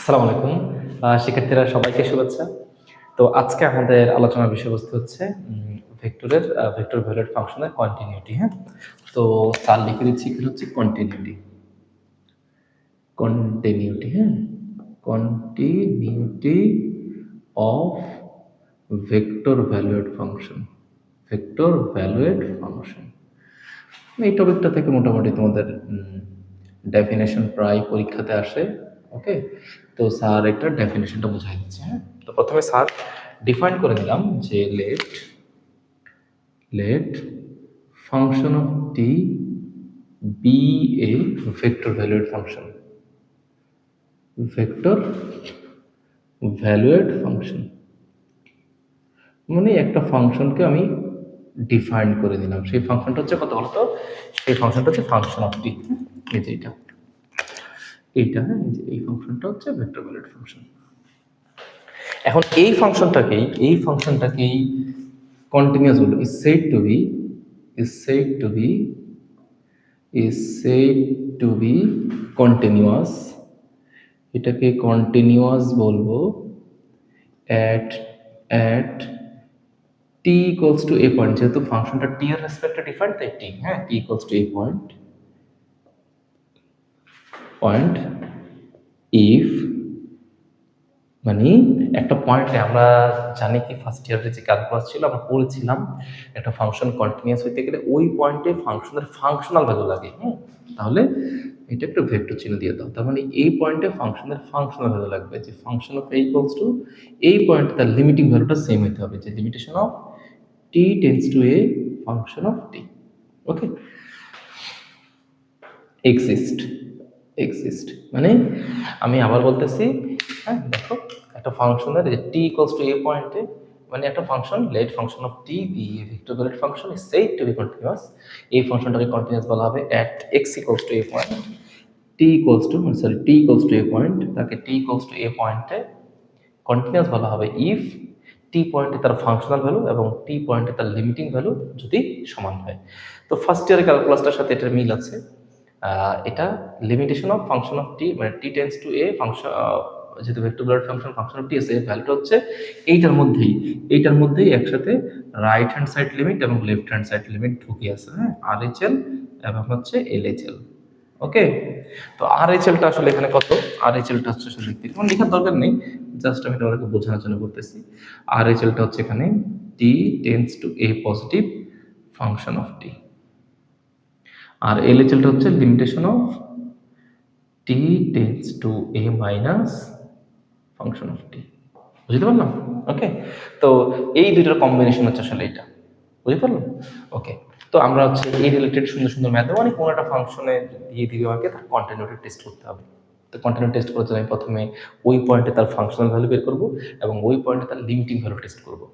আসসালামু আলাইকুম শিক্ষার্থীরা সবাইকে শুভেচ্ছা। তো আজকে আমাদের আলোচনার বিষয়বস্তু হচ্ছে ভেক্টর ভ্যালুয়েট ফাংশনের কন্টিনিউটি। হ্যাঁ, তো স্যার লিখে দিচ্ছি এখানে হচ্ছে কন্টিনিউটি। হ্যাঁ, continuity of vector valued function. এই টপিকটা থেকে মোটামুটি তোমাদের ডেফিনেশন প্রায় পরীক্ষাতে আসে। ওকে, তো স্যার একটা ডেফিনেশনটা বোঝাই দিচ্ছে। হ্যাঁ, তো প্রথমে স্যার ডিফাইন করে দিলাম যে let function of t be a vector valued function মানে একটা ফাংশনকে আমি ডিফাইন করে দিলাম। সেই ফাংশনটা হচ্ছে কত বলতো? সেই ফাংশনটা হচ্ছে ফাংশন অফ টি। এই যে এইটা হ্যাঁ, এই ফাংশনটা হচ্ছে ভেক্টর ভ্যালুয়েট ফাংশন। এখন এই ফাংশনটাকেই কন্টিনিউয়াস বলবো। is said to be continuous। এটাকে কন্টিনিউয়াস বলবো at t equals to a point. যেহেতু ফাংশনটা t এর রেসপেক্টে ডিফাইন্ড, তাই t, হ্যাঁ, t equals to a point if মানে একটা পয়েন্টে আমরা জানি কি ফার্স্ট ইয়ারের যে ক্যালকুলাস ছিল আমরা পড়েছিলাম, একটা ফাংশন কন্টিনিউয়াস হইতে গেলে ওই পয়েন্টে ফাংশনের ফাংশনাল ভ্যালু লাগে। তাহলে এটা একটা ভেক্টর চিহ্ন দিয়ে দাও। তার মানে এই পয়েন্টে ফাংশনের ফাংশনাল ভ্যালু লাগবে, যে function of a equals to এই পয়েন্টে তার লিমিটিং ভ্যালুটা সেম হতে হবে, যে limitation of t tends to a function of t। Okay, exist মানে আমি আবার বলতেছি, হ্যাঁ দেখো, একটা ফাংশনের যে টি ইকুয়ালস টু এ পয়েন্টে, মানে একটা function let function of t be a vector valued function is said to be continuous. এই ফাংশনটাকে কন্টিনিউয়াস বলা হবে at x equals to a point, t equals to a point, তাকে টি ইকুয়ালস টু এ পয়েন্টে continuous বলা হবে if টি পয়েন্টে তার ফাংশনাল ভ্যালু এবং টি পয়েন্টে তার লিমিটিং ভ্যালু যদি সমান হয়। তো ফার্স্ট ইয়ারের ক্যালকুলাসটার সাথে এটার মিল আছে। এটা লিমিটেশন অফ ফাংশন অফ টি, মানে টি টেন্ডস টু এ ফাংশন, যেহেতু ভেক্টর ভ্যালুয়েট ফাংশন অফ টি আছে, ভ্যালুটা হচ্ছে এইটার মধ্যেই একসাথে রাইট হ্যান্ড সাইড লিমিট এবং লেফট হ্যান্ড সাইড লিমিট ঢুকে আছে। হ্যাঁ, আর এইচ এল এবং হচ্ছে এল এইচ এল। ওকে, তো আর এইচ এলটা আসলে এখানে কত? আর এইচ এলটা হচ্ছে আসলে কোনো লেখার দরকার নেই, জাস্ট আমি তোমাদেরকে বোঝানোর জন্য বলতেছি। আর এইচ এলটা হচ্ছে এখানে t tends to a positive function of t, আর এলএচএলটা হচ্ছে limitation of t tends to a minus function of t. বুঝতে পারলাম? ওকে, তো এই দুইটার কম্বিনেশন হচ্ছে আসলে এটা। বুঝতে পারলাম? ওকে, তো আমরা হচ্ছে এই রিলেটেড সুন্দর সুন্দর ম্যাথ, মানে কোনো একটা ফাংশনে দিয়ে দিবে আমাকে, তার কন্টিনিউটি টেস্ট করতে হবে। তো কন্টিনিউটি টেস্ট করার জন্য আমি প্রথমে ওই পয়েন্টে তার ফাংশনাল ভ্যালু বের করবো এবং ওই পয়েন্টে তার লিমিটিং ভ্যালু টেস্ট করবো।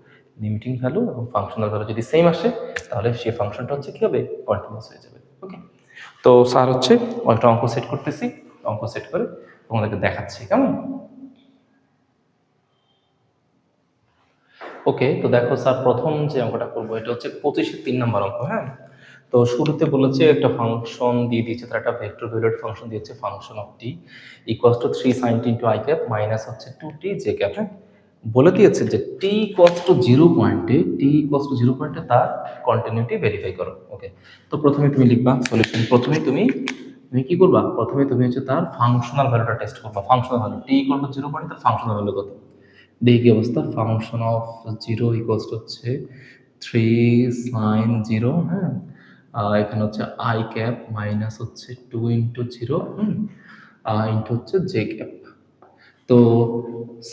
লিমিটিং ভ্যালু এবং ফাংশনাল ভ্যালু যদি সেম আসে, তাহলে সেই ফাংশনটা হচ্ছে কি হবে? কন্টিনিউয়াস হয়ে যাবে। ওকে, তো স্যার হচ্ছে একটা অঙ্ক সেট করতেছি, অঙ্ক সেট করে তোমাদেরকে দেখাচ্ছি, কেমন? ওকে, তো দেখো স্যার, প্রথম যে অঙ্কটা করবো এটা হচ্ছে 25-3 নম্বর অঙ্ক। হ্যাঁ, তো শুরুতে বলেছে একটা ফাংশন দিয়ে দিয়েছে, তার একটা ভেক্টর ভ্যালুয়েট ফাংশন দিয়েছে, function of T equals two 3 sin t into I cap minus হচ্ছে 2t জে ক্যাপ। হ্যাঁ, বলে দিয়েছে যে টি ইকুয়ালস টু 0 পয়েন্টে তার কন্টিনিউটি ভেরিফাই করো। ওকে, তো প্রথমে তুমি লিখবা সলিউশন। প্রথমে তুমি কি করবা? প্রথমে তুমি হচ্ছে তার ফাংশনাল ভ্যালুটা টেস্ট করবা। Functional value T equal to 0 পয়েন্টে তার ফাংশনাল ভ্যালু কত? দেখি কি অবস্থা। ফাংশন অফ 0 ইকুয়ালস টু হচ্ছে 3 sin 0। হ্যাঁ, এখানে হচ্ছে আই ক্যাপ মাইনাস হচ্ছে 2 ইন্টু 0 ইন্টু হচ্ছে জে ক্যাপ। তো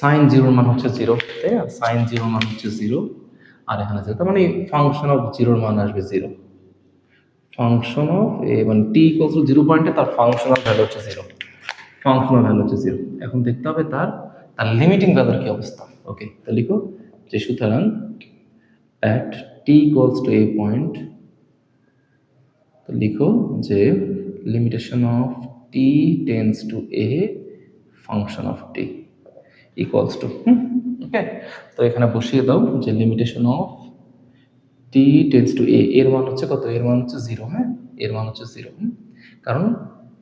সাইন 0 মান হচ্ছে 0, তাই না? সাইন 0 মান হচ্ছে 0, আর এখানে 0, তার মানে ফাংশন অফ 0 মান আসবে 0। ফাংশন অফ এ মানে টি ইকুয়ালস টু 0 পয়েন্টে তার ফাংশনাল ভ্যালু হচ্ছে 0। এখন দেখতে হবে তার লিমিটিং ভ্যালুর কি অবস্থা। ওকে, তো লিখো যে সুতরাং at t equals to a point, তো লিখো যে limitation of t tends to a function of t equals to, okay, তো এখানে বসিয়ে দাও যে limitation of t tends to a, এর মান হচ্ছে কত? এর মান হচ্ছে 0। হ্যাঁ, এর মান হচ্ছে 0, কারণ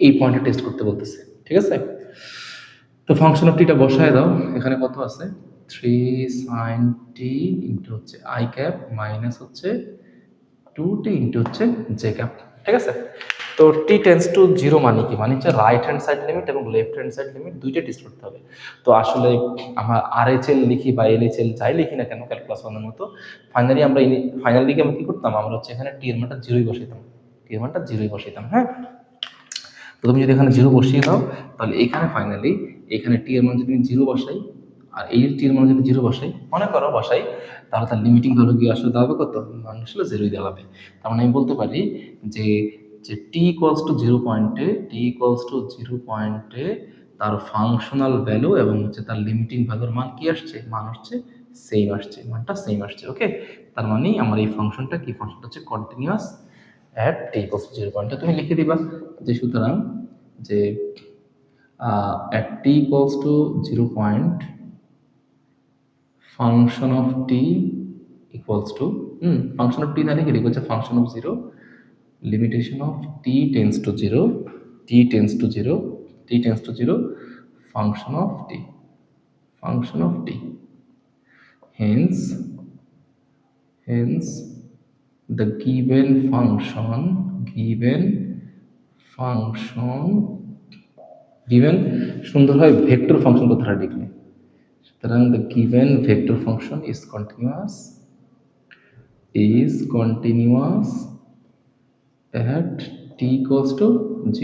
এই পয়েন্টে টেস্ট করতে বলতেছে। ঠিক আছে, তো ফাংশন অফ টিটা বসায় দাও, এখানে কত আছে 3 sin t ইন্টু হচ্ছে i ক্যাপ মাইনাস হচ্ছে 2t ইন্টু হচ্ছে j ক্যাপ, ঠিক আছে। তো t টেন্স টু 0 মানে কি, মানে হচ্ছে রাইট হ্যান্ড সাইড লিমিট এবং লেফট হ্যান্ড সাইড লিমিট দুইটা টেস্ট করতে হবে। তো আসলে আমরা RHL লিখি বা LHL যাই লিখি না কেন ক্যালকুলাস ওয়ানের মতো, ফাইনাল দিকে আমরা কি করতাম, আমরা হচ্ছে এখানে t এর মানটা 0ই বসাইতাম, t এর মানটা 0ই বসাইতাম, হ্যাঁ। তো তুমি যদি এখানে 0 বসিয়ে দাও, তাহলে এখানে ফাইনালি এখানে t এর মান যদি 0 বসাই আর এই t এর মান যদি 0 বসাই, মনে করো বসাই, তাহলে তার লিমিটিং ভ্যালু কি আসলে দাঁড়াবে কত, মান আসলে 0ই দাঁড়াবে। তার মানে আমি বলতে পারি যে t ইকুয়ালস টু 0 পয়েন্টে তার ফাংশনাল ভ্যালু এবং হচ্ছে তার লিমিটিং ভ্যালুর মান কি আসছে, মান হচ্ছে সেম আসছে, মানটা সেম আসছে, ওকে। তার মানে আমার এই ফাংশনটা কি, ফাংশনটা হচ্ছে continuous at t equals to 0 পয়েন্টে তুমি লিখে দিবা যে সুতরাং যে at t equals to 0 point function of t equals to function of t না লিখে লিখবো function of 0 limitation of t tends to 0 t tends to 0 t tends to 0 function of t hence the given function সুন্দর হয় vector function কথাটা লিখলে, সুতরাং the given vector function is continuous at t equals to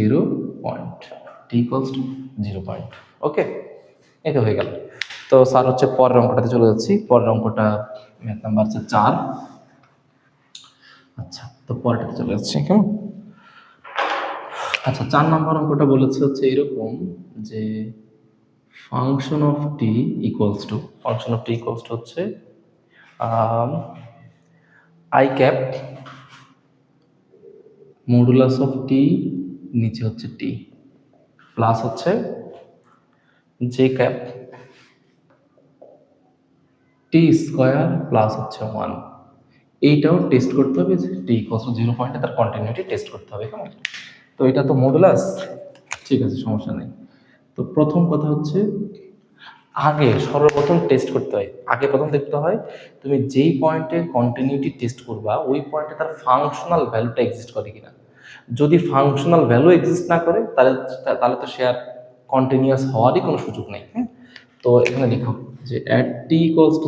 0 point, ওকে। এই তো হয়ে গেল। তো স্যার হচ্ছে পরের অঙ্কটাতে চলে যাচ্ছি, পরের অঙ্কটা ম্যাথ নাম্বার হচ্ছে 4। আচ্ছা, তো পরেরটাতে চলে যাচ্ছি, কেমন। আচ্ছা, 4 নম্বর অঙ্কটা বলেছে হচ্ছে এরকম যে function of T equals to হচ্ছে আই ক্যাপ মডুলাস অফ টি নিচে হচ্ছে টি প্লাস হচ্ছে j cap t square plus হচ্ছে 1। এইটাও টেস্ট করতে হবে যে টি ইকুয়ালস টু 0 পয়েন্টে তার কন্টিনিউটি টেস্ট করতে হবে, কেমন। তো এটা তো মডুলাস, ঠিক আছে, সমস্যা নেই। তো প্রথম কথা হচ্ছে আগে সর্বপ্রথম টেস্ট করতে হয়, আগে প্রথম দেখতে হয় তুমি যেই পয়েন্টে কন্টিনিউটি টেস্ট করবা ওই পয়েন্টে তার ফাংশনাল ভ্যালুটা এক্সিস্ট করে কিনা। যদি ফাংশনাল ভ্যালু এক্সিস্ট না করে তাহলে তো সে আর কন্টিনিউয়াস হওয়ারই কোনো সুযোগ নেই, হ্যাঁ। তো এখানে লিখো যে at t equals to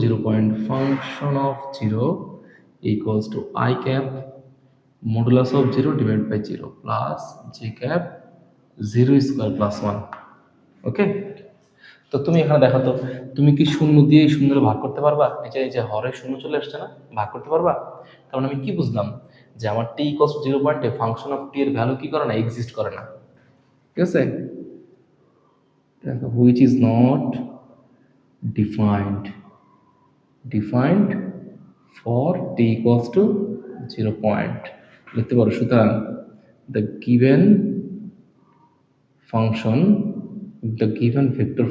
0 point function of 0 equals to I cap modulus of 0 divided by 0 plus j cap 0 square plus 1, ওকে। তো তুমি এখানে দেখো তো তুমি কি শূন্য দিয়ে শূন্যরে ভাগ করতে পারবা, এই যে হরে শূন্য চলে আসছে না, ভাগ করতে পারবা। কারণ আমি কি বুঝলাম যে আমার t equals to 0 পয়েন্টে ফাংশন অফ t এর ভ্যালু কি করে না, এক্সিস্ট করে না, ঠিক আছে। দেখো which is not defined for t equals to 0 point লিখতে পারো। সুতরাং the given vector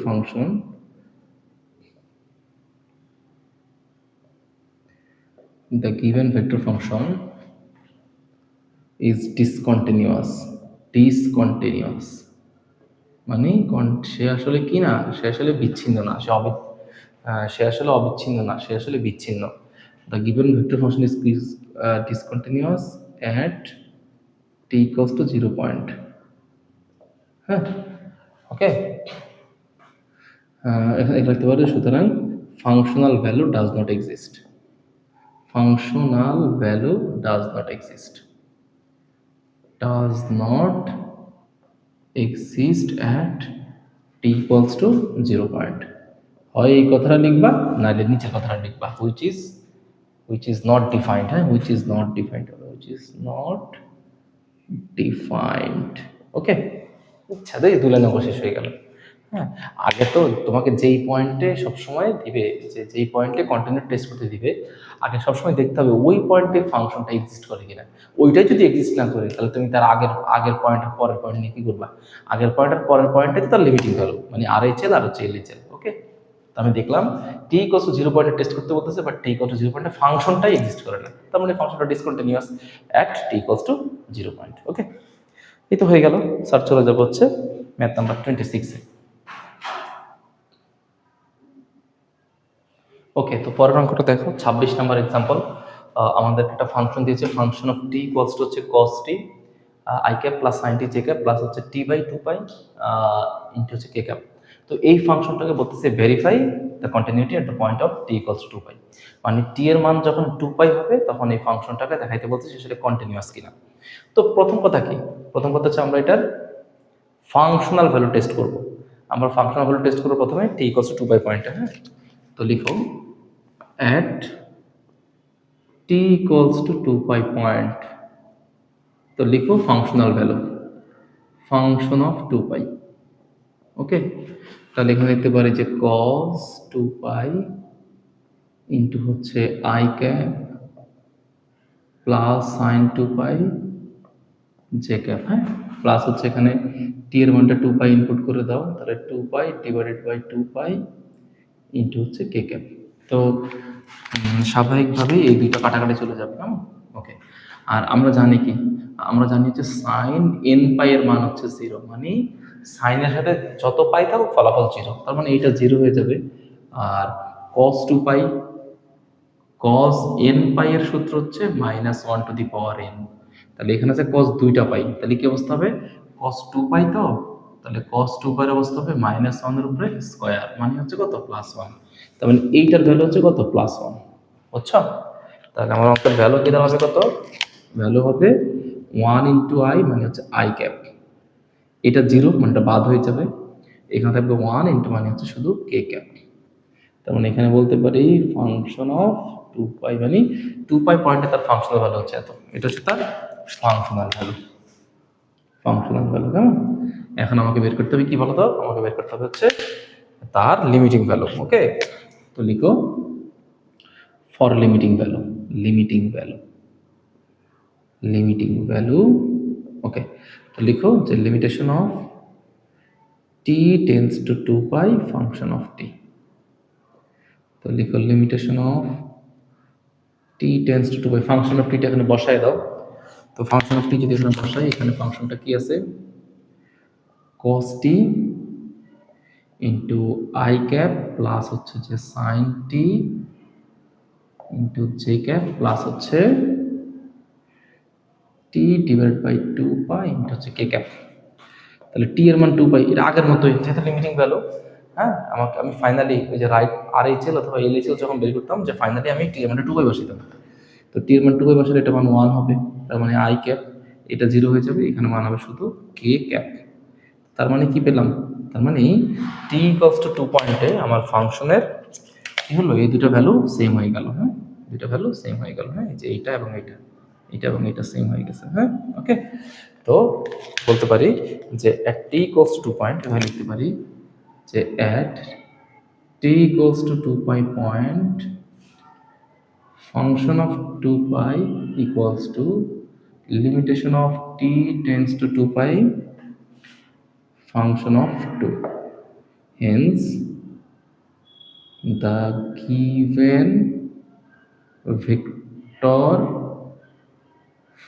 function is discontinuous মানে সে আসলে কি না, সে আসলে বিচ্ছিন্ন না, সে আসলে অবিচ্ছিন্ন না, সে আসলে বিচ্ছিন্ন। The given vector function is discontinuous at t equals to 0 point, হ্যাঁ, ওকে। এখানে লিখতে পারো সুতরাং functional value does not exist at t equals to 0 point। হয় এই কথাটা লিখবা নাহলে নিচের কথাটা লিখবা which is not defined, হ্যাঁ, which is not defined, ওকে। আচ্ছা, দেখি দুলের অঙ্ক শেষ হয়ে গেল, হ্যাঁ। আগে তো তোমাকে যেই পয়েন্টে সবসময় দিবে, যেই পয়েন্টে কন্টিনিউ টেস্ট করতে দিবে, আগে সবসময় দেখতে হবে ওই পয়েন্টে ফাংশনটা এক্সিস্ট করে কিনা। ওইটাই যদি এক্সিস্ট না করে তাহলে তুমি তার আগের পয়েন্টের পরের পয়েন্ট নিয়ে কি করবা, আগের পয়েন্টের পরের পয়েন্টে তার লিমিটিং ভ্যালু মানে RHL আর হচ্ছে LHL, ওকে। তো আমি দেখলাম t equals to 0 পয়েন্টে টেস্ট করতে বলতেছে, বাট t equals to 0 পয়েন্টে ফাংশনটাই এক্সিস্ট করে না, তার মানে ফাংশনটা discontinuous at t equals to 0 point, okay. এই তো হয়ে গেল। স্যার চলে যাবো হচ্ছে ম্যাথ নাম্বার 26-এ। ওকে, তো পরের অঙ্কটা দেখো, 26 নাম্বার এক্সাম্পল। আমাদের একটা ফাংশন দিয়েছে, function of T equals to হচ্ছে cos t I cap plus sign T j cap plus হচ্ছে টি বাই 2 পাই ইন্টু হচ্ছে কে ক্যাপ। তো এই ফাংশনটাকে বলতেছে verify the continuity at the point of T equals two 2 পাই। মানে টি এর মান যখন 2 পাই হবে তখন এই ফাংশনটাকে দেখাইতে বলতেছে সেটা কন্টিনিউয়াস কিনা। তো প্রথম কথা কি, প্রথম কথা হচ্ছে আমরা এটার ফাংশনাল ভ্যালু টেস্ট করব। আমরা ফাংশনাল ভ্যালু টেস্ট করবো প্রথমে টি ইকুয়ালস টু 2 পাই পয়েন্টে। হ্যাঁ, তো লিখো at t equals to 2 pi point, তো লিখো ফাংশনাল ভ্যালু, ফাংশন অফ 2 পাই। ওকে, তাহলে এখানে লিখতে পারি যে cos 2 পাই ইন্টু হচ্ছে i cap plus sign 2 pi J cap. হ্যাঁ, প্লাস হচ্ছে এখানে টি এর মানটা 2 পাই ইনপুট করে দাও, তাহলে 2 pi divided by 2 pi into হচ্ছে কে ক্যাপ। তো স্বাভাবিকভাবেই এই দুইটা কাটাকাটি চলে যাবে। ওকে, আর আমরা জানি কি, আমরা জানি যে সাইন এন পাই এর মান হচ্ছে 0, মানে সাইনের সাথে যত পাই থাকো ফলাফল 0, তার মানে এইটা 0 হয়ে যাবে। আর cos 2 পাই, cos n পাই এর সূত্র হচ্ছে -1 টু দি পাওয়ার n। তাহলে এখানে আছে cos 2টা পাই, তাহলে কি অবস্থা হবে, cos 2 পাই, তো তাহলে cos 2 পাই এর অবস্থা হবে -1 এর উপরে স্কয়ার, মানে হচ্ছে কত, +1। তার মানে এইটার ভ্যালু হচ্ছে কত, +1। বুঝছো? তাহলে আমার অঙ্কের ভ্যালু কি দাঁড়াবে, কত ভ্যালু হবে 1 ইন্টু আই, মানে হচ্ছে আই ক্যাপ। এটা 0, মানটা বাদ হয়ে যাবে, এখানে থাকবে 1 ইন্টু মানে হচ্ছে শুধু কে ক্যাপ। তার মানে এখানে বলতে পারি ফাংশন অফ 2 পাই, মানে 2 পাই পয়েন্টে তার ফাংশনাল ভ্যালু হচ্ছে এত, এটা হচ্ছে তার ফাংশনাল ভ্যালু, ফাংশনাল ভ্যালু। কেমন, এখন আমাকে বের করতে হবে কি বলো তো, আমাকে বের করতে হবে হচ্ছে তার লিমিটিং ভ্যালু। ওকে, তো লিখো for limiting value, limiting value, limiting value. Okay, তো লিখো যে limitation of t tends to 2 pi function of t। তো লিখো limitation of t tends to 2 pi function of t টা এখানে বসায় দাও। তো ফাংশন অফ t যদি এখানে বসাই, এখানে ফাংশনটা কি আছে, cos t into I cap plus হচ্ছে যে sine t into J cap plus হচ্ছে t divide by 2 pi into হচ্ছে কে ক্যাপ। তাহলে টি এর মান 2 পাই, এটা আগের মতোই যেহেতু লিমিটিং ভ্যালু। হ্যাঁ, আমি ফাইনালি ওই যে রাইট আর এইচ এল অথবা এল এইচ এল যখন বের করতাম, যে ফাইনালি আমি টি এর মানটা 2 পাই বসাইতাম। তো টি এর মান 2 পাই বসালে এটা মান 1 হবে, তার মানে আই ক্যাপ, এটা 0 হয়ে যাবে, এখানে মান হবে শুধু কে ক্যাপ। তার মানে কি পেলাম, তার মানে টি ইকুয়ালস টু 2 পয়েন্টে আমার ফাংশনের কি হলো, এই দুটো ভ্যালু সেম হয়ে গেল। হ্যাঁ, দুটো ভ্যালু সেম হয়ে গেল। হ্যাঁ, যে এইটা এবং এইটা, এটা এবং এটা সেম হয়ে গেছে। হ্যাঁ, ওকে, তো বলতে পারি যে at t equals to 2 point, এভাবে লিখতে পারি যে at t equals to 2 pi point function of 2 pi equals to limitation of t tends to 2 pi function of 2. Hence the given vector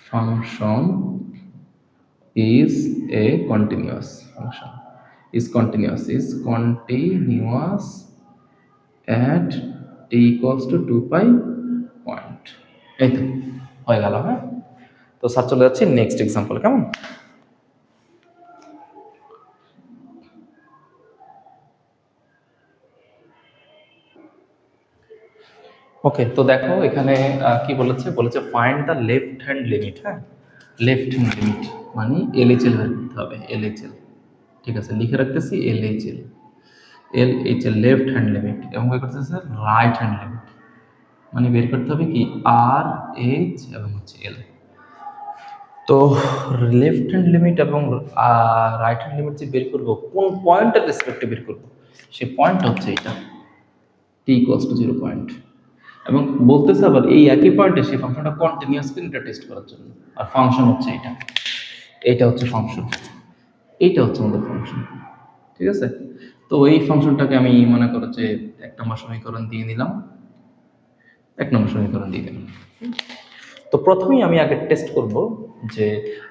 function is a continuous function, is continuous at t equals to 2 pi point। এই তো হয়ে গেল। হ্যাঁ, তো sir চলে যাচ্ছি next example. কেমন, ওকে, তো দেখো এখানে কি বলেছে, বলেছে find the left hand limit. হ্যাঁ, লেফট হ্যান্ড লিমিট মানে এলএইচএল বের করতে হবে, এলএইচএল। ঠিক আছে, লিখে রাখতেছি এলএইচএল, এলএইচএল লেফট হ্যান্ড লিমিট, এবং বের করতেছে রাইট হ্যান্ড লিমিট, মানে বের করতে হবে কি আর এইচ এবং হচ্ছে এল। তো লেফট হ্যান্ড লিমিট এবং রাইট হ্যান্ড লিমিট যে বের করবো, কোন পয়েন্টের রেসপেক্টে বের করবো, সেই পয়েন্ট হচ্ছে এটা টি ইকুয়ালস টু 0 পয়েন্ট। এবং বলতেছে আবার এই একই পয়েন্টে সেই ফাংশনটা কন্টিনিউয়াস কিনা এটা টেস্ট করার জন্য। আর ফাংশন হচ্ছে এটা, এইটা হচ্ছে ফাংশন, এইটা হচ্ছে আমাদের ফাংশন। ঠিক আছে, তো এই ফাংশনটাকে আমি মনে করো যে 1 নম্বর সমীকরণ দিয়ে দিলাম, 1 নম্বর সমীকরণ দিয়ে দিলাম। তো প্রথমেই আমি আগে টেস্ট করব যে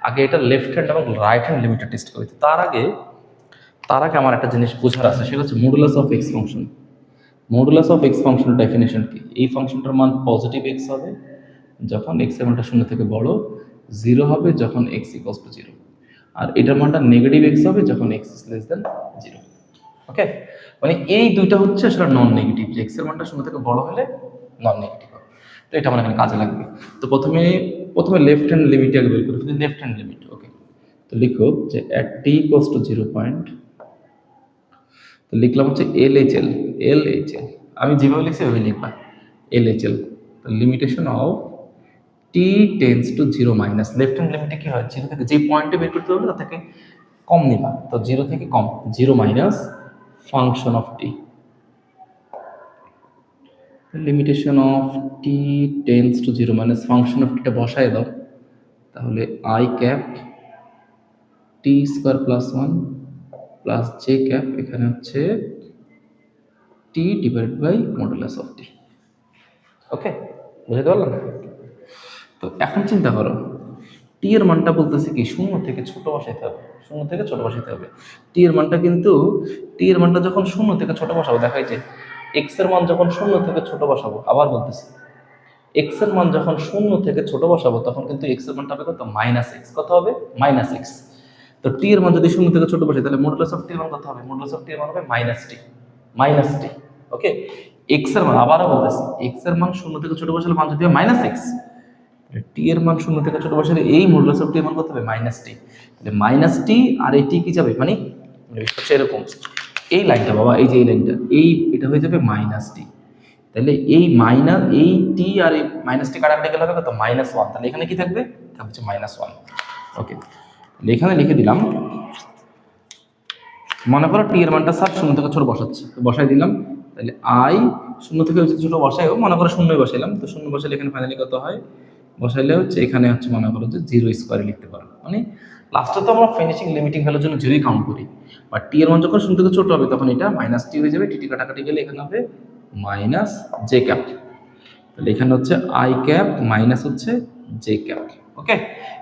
আগে এটা লেফট হ্যান্ড এবং রাইট হ্যান্ড লিমিটটা টেস্ট করি। তার আগে আমার একটা জিনিস বোঝার আছে, সেটা হচ্ছে modulus of x function. Modulus of x ফাংশনের ডেফিনেশন কি? এই ফাংশনটার মান পজিটিভ এক্স হবে যখন এক্স এর মানটা শূন্য থেকে বড়, জিরো হবে যখন এক্স ইকুয়ালস টু জিরো, আর এটার মানটা নেগেটিভ এক্স হবে যখন x is less than zero. Okay, মানে এই দুইটা হচ্ছে আসলে নন নেগেটিভ, যে এক্স এর মানটা শূন্য থেকে বড় হলে নন নেগেটিভ হবে। তো এটা আমার এখানে কাজে লাগবে। তো প্রথমে লেফট হ্যান্ড লিমিট আগে বের করি, লেফট হ্যান্ড লিমিট। ওকে, তো লিখো যে at T equals two 0 point, তো লিখলাম হচ্ছে LHL। আমি যেভাবে লিখছি ওইভাবে লিখবা, LHL। তো limitation of t tends to 0 minus, left hand লিমিটে কি হয়, 0 থেকে যে পয়েন্টে বের করতে হবে তার থেকে কম নিবা, তো 0 থেকে কম, 0 minus function of t. Limitation of t tends to 0 minus function of টিটা বসায় দাও, তাহলে i cap t square plus 1 plus j cap, এখানে হচ্ছে t divide by modulus of t. Okay, বুঝতে পারলাম? তো এখন চিন্তা করো, টি এর মানটা বলতেছে কি শূন্য থেকে ছোট বসাইতে হবে, শূন্য থেকে ছোট বসাইতে হবে। টি এর মানটা কিন্তু যখন শূন্য থেকে ছোট বসাবো, দেখাই যে এক্স এর মান যখন শূন্য থেকে ছোট বসাবো, আবার বলতেছি এক্স এর মান যখন শূন্য থেকে ছোট বসাবো তখন কিন্তু এক্স এর মানটা হবে কত, মাইনাস এক্স। কত হবে, মাইনাস এক্স। তো টি এর মান যদি শূন্য থেকে ছোট বসে তাহলে মডুলাস অফ টি এর মান কত হবে, মডুলাস অফ টি এর মান হবে মাইনাস টি। ওকে, এক্স এর মান আবারও বলতেছি, এক্স এর মান শূন্য থেকে ছোট বসালে মান যদি হয় মাইনাস এক্স, টি এর মান শূন্য থেকে ছোট বসালে এই মডুলাস অফ টি এর মান কত হবে, মাইনাস টি। তাহলে মাইনাস টি আর এই টি কি যাবে, মানে হচ্ছে এরকম এই লাইনটা বাবা, এই যে এই লাইনটা, এটা হয়ে যাবে মাইনাস টি। তাহলে এই টি আর এই মাইনাস টি কাটাকাটি গেলে হবে কত, -1। তাহলে এখানে কি থাকবে, হচ্ছে -1। ওকে, এখানে লিখে দিলাম, মনে করো টি এর মানটা স্যার শূন্য থেকে ছোট বসাচ্ছি, তো বসাই দিলাম। তাহলে আই শূন্য থেকে ছোট বসাইও, মনে করো শূন্যই বসাইলাম, তো শূন্য বসাইলে এখানে ফাইনালি কত হয়, বসাইলে হচ্ছে এখানে হচ্ছে মনে করো যে 0 স্কোয়ারে লিখতে পারো, মানে লাস্টে তো আমরা ফিনিশিং লিমিটিং ভ্যালুর জন্য 0 কাউন্ট করি, বাট টি এর মান যখন শূন্য থেকে ছোট হবে তখন এটা মাইনাস টি হয়ে যাবে, টি কাটাকাটি গেলে এখানে হবে মাইনাস জে ক্যাপ। তাহলে এখানে হচ্ছে আই ক্যাপ মাইনাস হচ্ছে জে ক্যাপ। ওকে,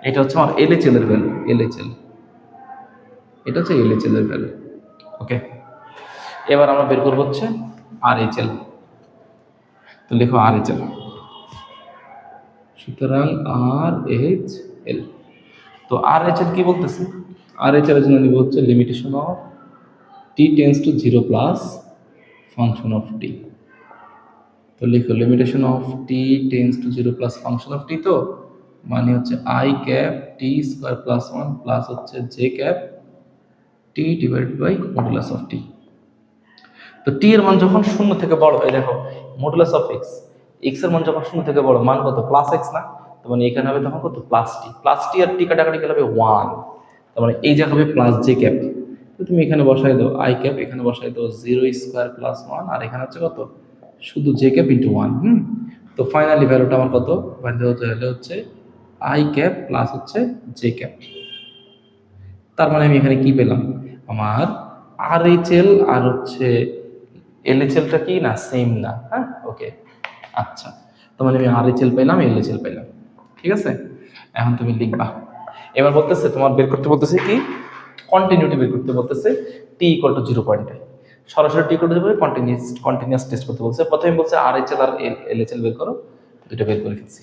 এটা হচ্ছে আমার LHL এর ভ্যালু, এটা হচ্ছে LHL এর ভ্যালু। ওকে, এবার আমরা বের করবো হচ্ছে RHL। তো লিখো RHL, সুতরাং RHL। তো RHL কি বলতেছে, RHL এর জন্য নিব হচ্ছে limitation of t tends to 0 plus function of t. তো লিখো limitation of t tends to 0 plus function of t, তো মানে হচ্ছে i cap t square plus 1 plus হচ্ছে j cap t divide by modulus of t. তো t এর মান যখন শূন্য থেকে বড় হয়, দেখো মডুলাস অফ এক্স, এক্স এর মান যখন শূন্য থেকে বড়, মান কত, প্লাস এক্স না, তো মানে এখানে হবে তখন কত, প্লাস টি আর টি কাটাকাটি গেলে হবে 1, তার মানে এই জায়গা হবে প্লাস জে ক্যাপ। তো তুমি এখানে বসাই দাও আই ক্যাপ, এখানে বসাই দাও 0 স্কোয়ার প্লাস 1, আর এখানে হচ্ছে কত, শুধু জে ক্যাপ ইন্টু 1। তো ফাইনালি ভ্যালুটা আমার কত, হচ্ছে আই ক্যাপ প্লাস হচ্ছে জে ক্যাপ। তার মানে আমি এখানে কি পেলাম, আমার RHL আর হচ্ছে LHLটা কি না, সেম না। হ্যাঁ, ওকে, আচ্ছা, তার মানে আমি RHL পেলাম, LHL পেলাম। ঠিক আছে, এখন তুমি লিখবা। এবার বলতেছে তোমার বের করতে বলতেছে কি, কন্টিনিউটি বের করতে বলতেছে টি ইকুয়াল টু 0 পয়েন্টে, সরাসরি T equal to 0 continuous test করতে বলছে। প্রথমে বলছে RHL আর LHL বের করো, দুটো বের করে ফেলছি।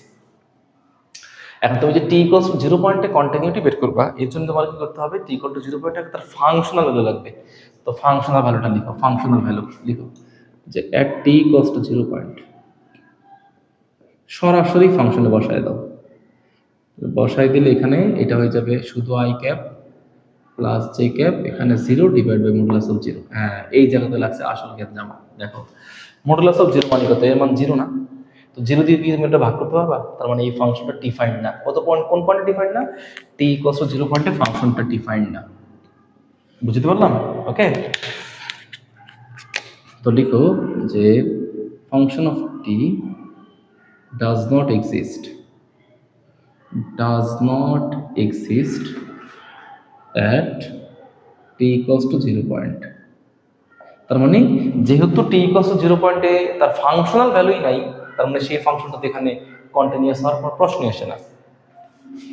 এখন তুমি যে টি ইকুয়াল টু 0 পয়েন্টে কন্টিনিউটি বের করবা, এর জন্য তোমার কি করতে হবে, টি ইকুয়াল টু 0 পয়েন্টে তার ফাংশনাল ভ্যালু লাগবে। তো ফাংশনাল ভ্যালুটা লিখো, ফাংশনাল ভ্যালু লিখো যে at T equal to 0 point, সরাসরি ফাংশনে বসায় দাও। বসাই দিলে এখানে এটা হয়ে যাবে শুধু I cap plus j cap, এখানে 0 ডিভাইড বাই মডুলাস অফ 0। হ্যাঁ, এই জায়গাতে লাগছে আসল জ্ঞান জামা। দেখো মডুলাস অফ 0 মানে কত, এর মান 0 না, তো 0 দিয়ে কি তুমি এটা ভাগ করতে পারবা, তার মানে এই ফাংশনটা ডিফাইন্ড না। কত পয়েন্ট, কোন পয়েন্টে ডিফাইন্ড না, টি ইকুয়ালস টু 0 পয়েন্টে ফাংশনটা ডিফাইন্ড না। বুঝতে পারলাম? ওকে, তো লিখো যে function of T does not exist at t equals to 0 point. তার মানে যেহেতু t equals to 0 পয়েন্টে তার ফাংশনাল ভ্যালুই নাই, তার মানে সেই ফাংশনটাতে এখানে কন্টিনিউয়াস হওয়ার কোনো প্রশ্নই আসে না।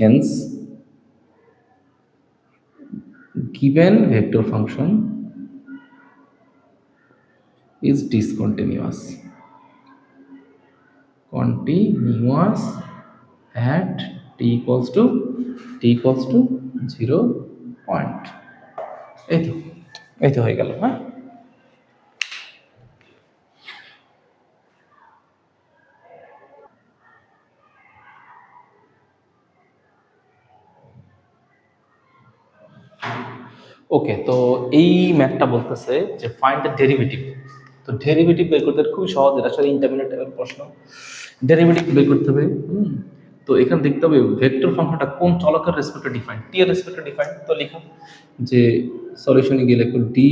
Hence given vector function is discontinuous at t equals to 0 point. এই তো হয়ে গেল। হ্যাঁ, ওকে। তো এই ম্যাথটা বলতেছে যে ফাইন্ড দ্য ডেরিভেটিভ। তো ডেরিভেটিভ বের করতে খুবই সহজ, এটা আসলে ইন্টারমিডিয়েট লেভেল প্রশ্ন। ডেরিভেটিভ বের করতে হবে। তো এখানে দেখতে হবে ভেক্টর ফাংশনটা কোন চলকের রেসপেক্টে ডিফাইন, টি এর রেসপেক্টে ডিফাইন। তো লিখো যে সলিউশনে গিয়ে লিখো d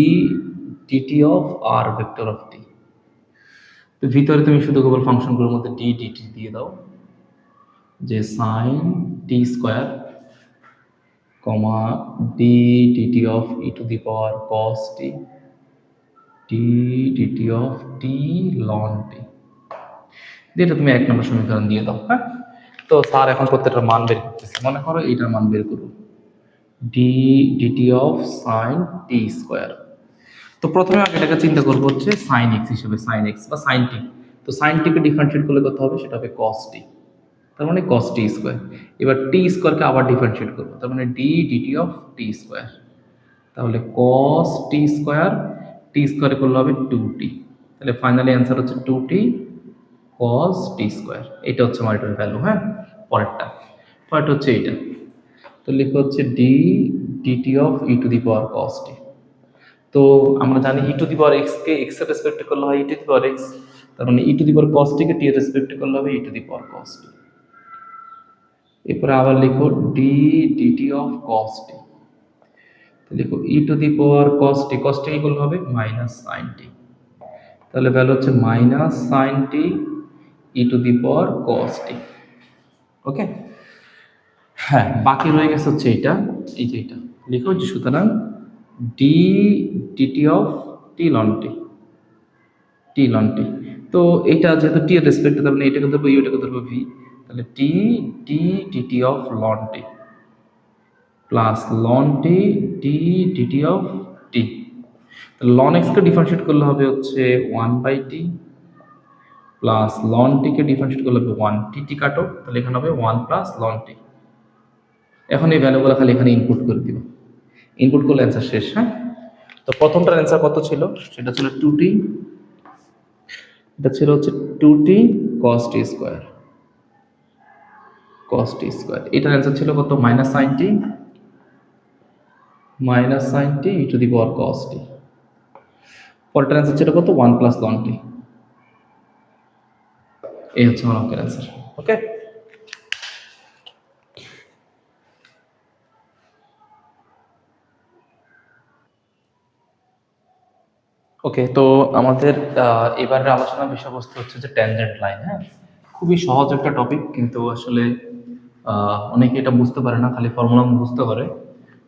DT of r vector of t. তো ভিতরে তুমি শুধু কেবল ফাংশনগুলোর মধ্যে ডি ডিটি দিয়ে দাও, যে sine T square comma d DT of e to the power cos t d DT of t ln t. এটা তুমি 1 নম্বর সমীকরণ দিয়ে দাও। হ্যাঁ, তো স্যার এখন প্রত্যেকটার মান বের করতেছে। মনে করো এইটার মান বের করো, D DT of sine T square. তো প্রথমে আগে এটাকে চিন্তা করবো হচ্ছে সাইন এক্স হিসেবে, সাইন এক্স বা সাইন টি। তো সাইন টিকে ডিফারেন্সিয়েট করলে কত হবে, সেটা হবে কস টি, তার মানে কস টি স্কোয়ার। এবার টি স্কোয়ারকে আবার ডিফারেন্সিয়েট করবো, তার মানে D DT of T square. তাহলে কস টি স্কোয়ার, টি স্কোয়ারে করলে হবে 2t। তাহলে ফাইনালি অ্যান্সার হচ্ছে 2t cos t স্কোয়ার। এটা হচ্ছে আমার এটার ভ্যালু। হ্যাঁ, পরেরটা হচ্ছে এইটা। তো লিখো হচ্ছে d DT of e to the power cos t। তো আমরা জানি e to the power x কে এক্স এর রেসপেক্টে করলে হয় ই টু দি পাওয়ার এক্স, তার মানে e to the power cos t কে টি এর রেসপেক্টে করলে হবে e to the power cos t। এরপরে আবার লিখো d DT of cos t। লিখো e to the power cos t কি করলে হবে মাইনাস সাইন টি। তাহলে ভ্যালু হচ্ছে minus sine t e to the power cos t। ওকে, হ্যাঁ, বাকি রয়ে গেছে হচ্ছে এইটা, এই যে এটা লিখো যে সুতরাং d DT of t ln t. তো এটা যেহেতু টি এর রেসপেক্টে, তার মানে এটাকে ধরবো ইউ, এটাকে ধরবো ভি। তাহলে t d DT of ln t plus ln t d DT of t. Ln এক্সকে ডিফারেন্সিয়েট করলে হবে হচ্ছে 1/t প্লাস লন টিকে ডিফারেন্সিয়েট করলে হবে 1, টি কাটো, তাহলে এখানে হবে 1 প্লাস লন টি। এখন এই ভ্যালুগুলো খালি এখানে ইনপুট করে দিব, ইনপুট করলে অ্যান্সার শেষ। হ্যাঁ, তো প্রথমটার অ্যান্সার কত ছিল, সেটা ছিল 2t, এটা ছিল হচ্ছে 2t cos t স্কোয়ার, এটার অ্যান্সার ছিল কত, minus sine t e to the power cos t। পরেরটার অ্যান্সার ছিল কত, 1 প্লাস লন টি। এই হচ্ছে আমার অঙ্কের অ্যান্সার। ওকে, ওকে। তো আমাদের এবারের আলোচনার বিষয়বস্তু হচ্ছে যে ট্যানজেন্ট লাইন। হ্যাঁ, খুবই সহজ একটা টপিক, কিন্তু আসলে অনেকে এটা বুঝতে পারে না, খালি ফর্মুলা বুঝতে পারে।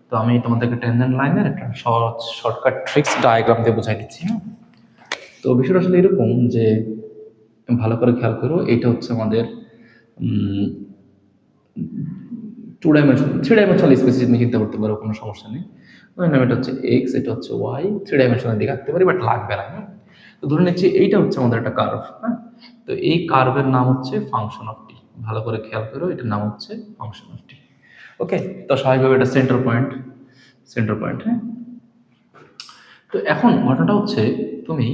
তো আমি তোমাদেরকে ট্যানজেন্ট লাইনের একটা সহজ শর্টকাট ট্রিক্স ডায়াগ্রাম দিয়ে বোঝাই দিচ্ছি। তো বিষয়টা আসলে এরকম যে ভালো করে খেয়াল করো, এটা হচ্ছে আমাদের 2 ডাইমেনশন 3 ডাইমেনশনাল স্পেসে তুমি চিন্তা করতে পারো, কোনো সমস্যা নেই। এটা হচ্ছে এক্স, এটা হচ্ছে ওয়াই, 3 ডাইমেনশনাল দিকে আঁকতে পারি, বাট লাগবে না। হ্যাঁ, তো ধরে নিচ্ছি এইটা হচ্ছে আমাদের একটা কার্ভ। হ্যাঁ, তো এই কার্ভের নাম হচ্ছে ফাংশন অফ টি। ভালো করে খেয়াল করো, এটার নাম হচ্ছে ফাংশন অফ টি। ওকে, তো স্বাভাবিকভাবে এটা সেন্টার পয়েন্ট। হ্যাঁ, তো এখন ঘটনাটা হচ্ছে তুমি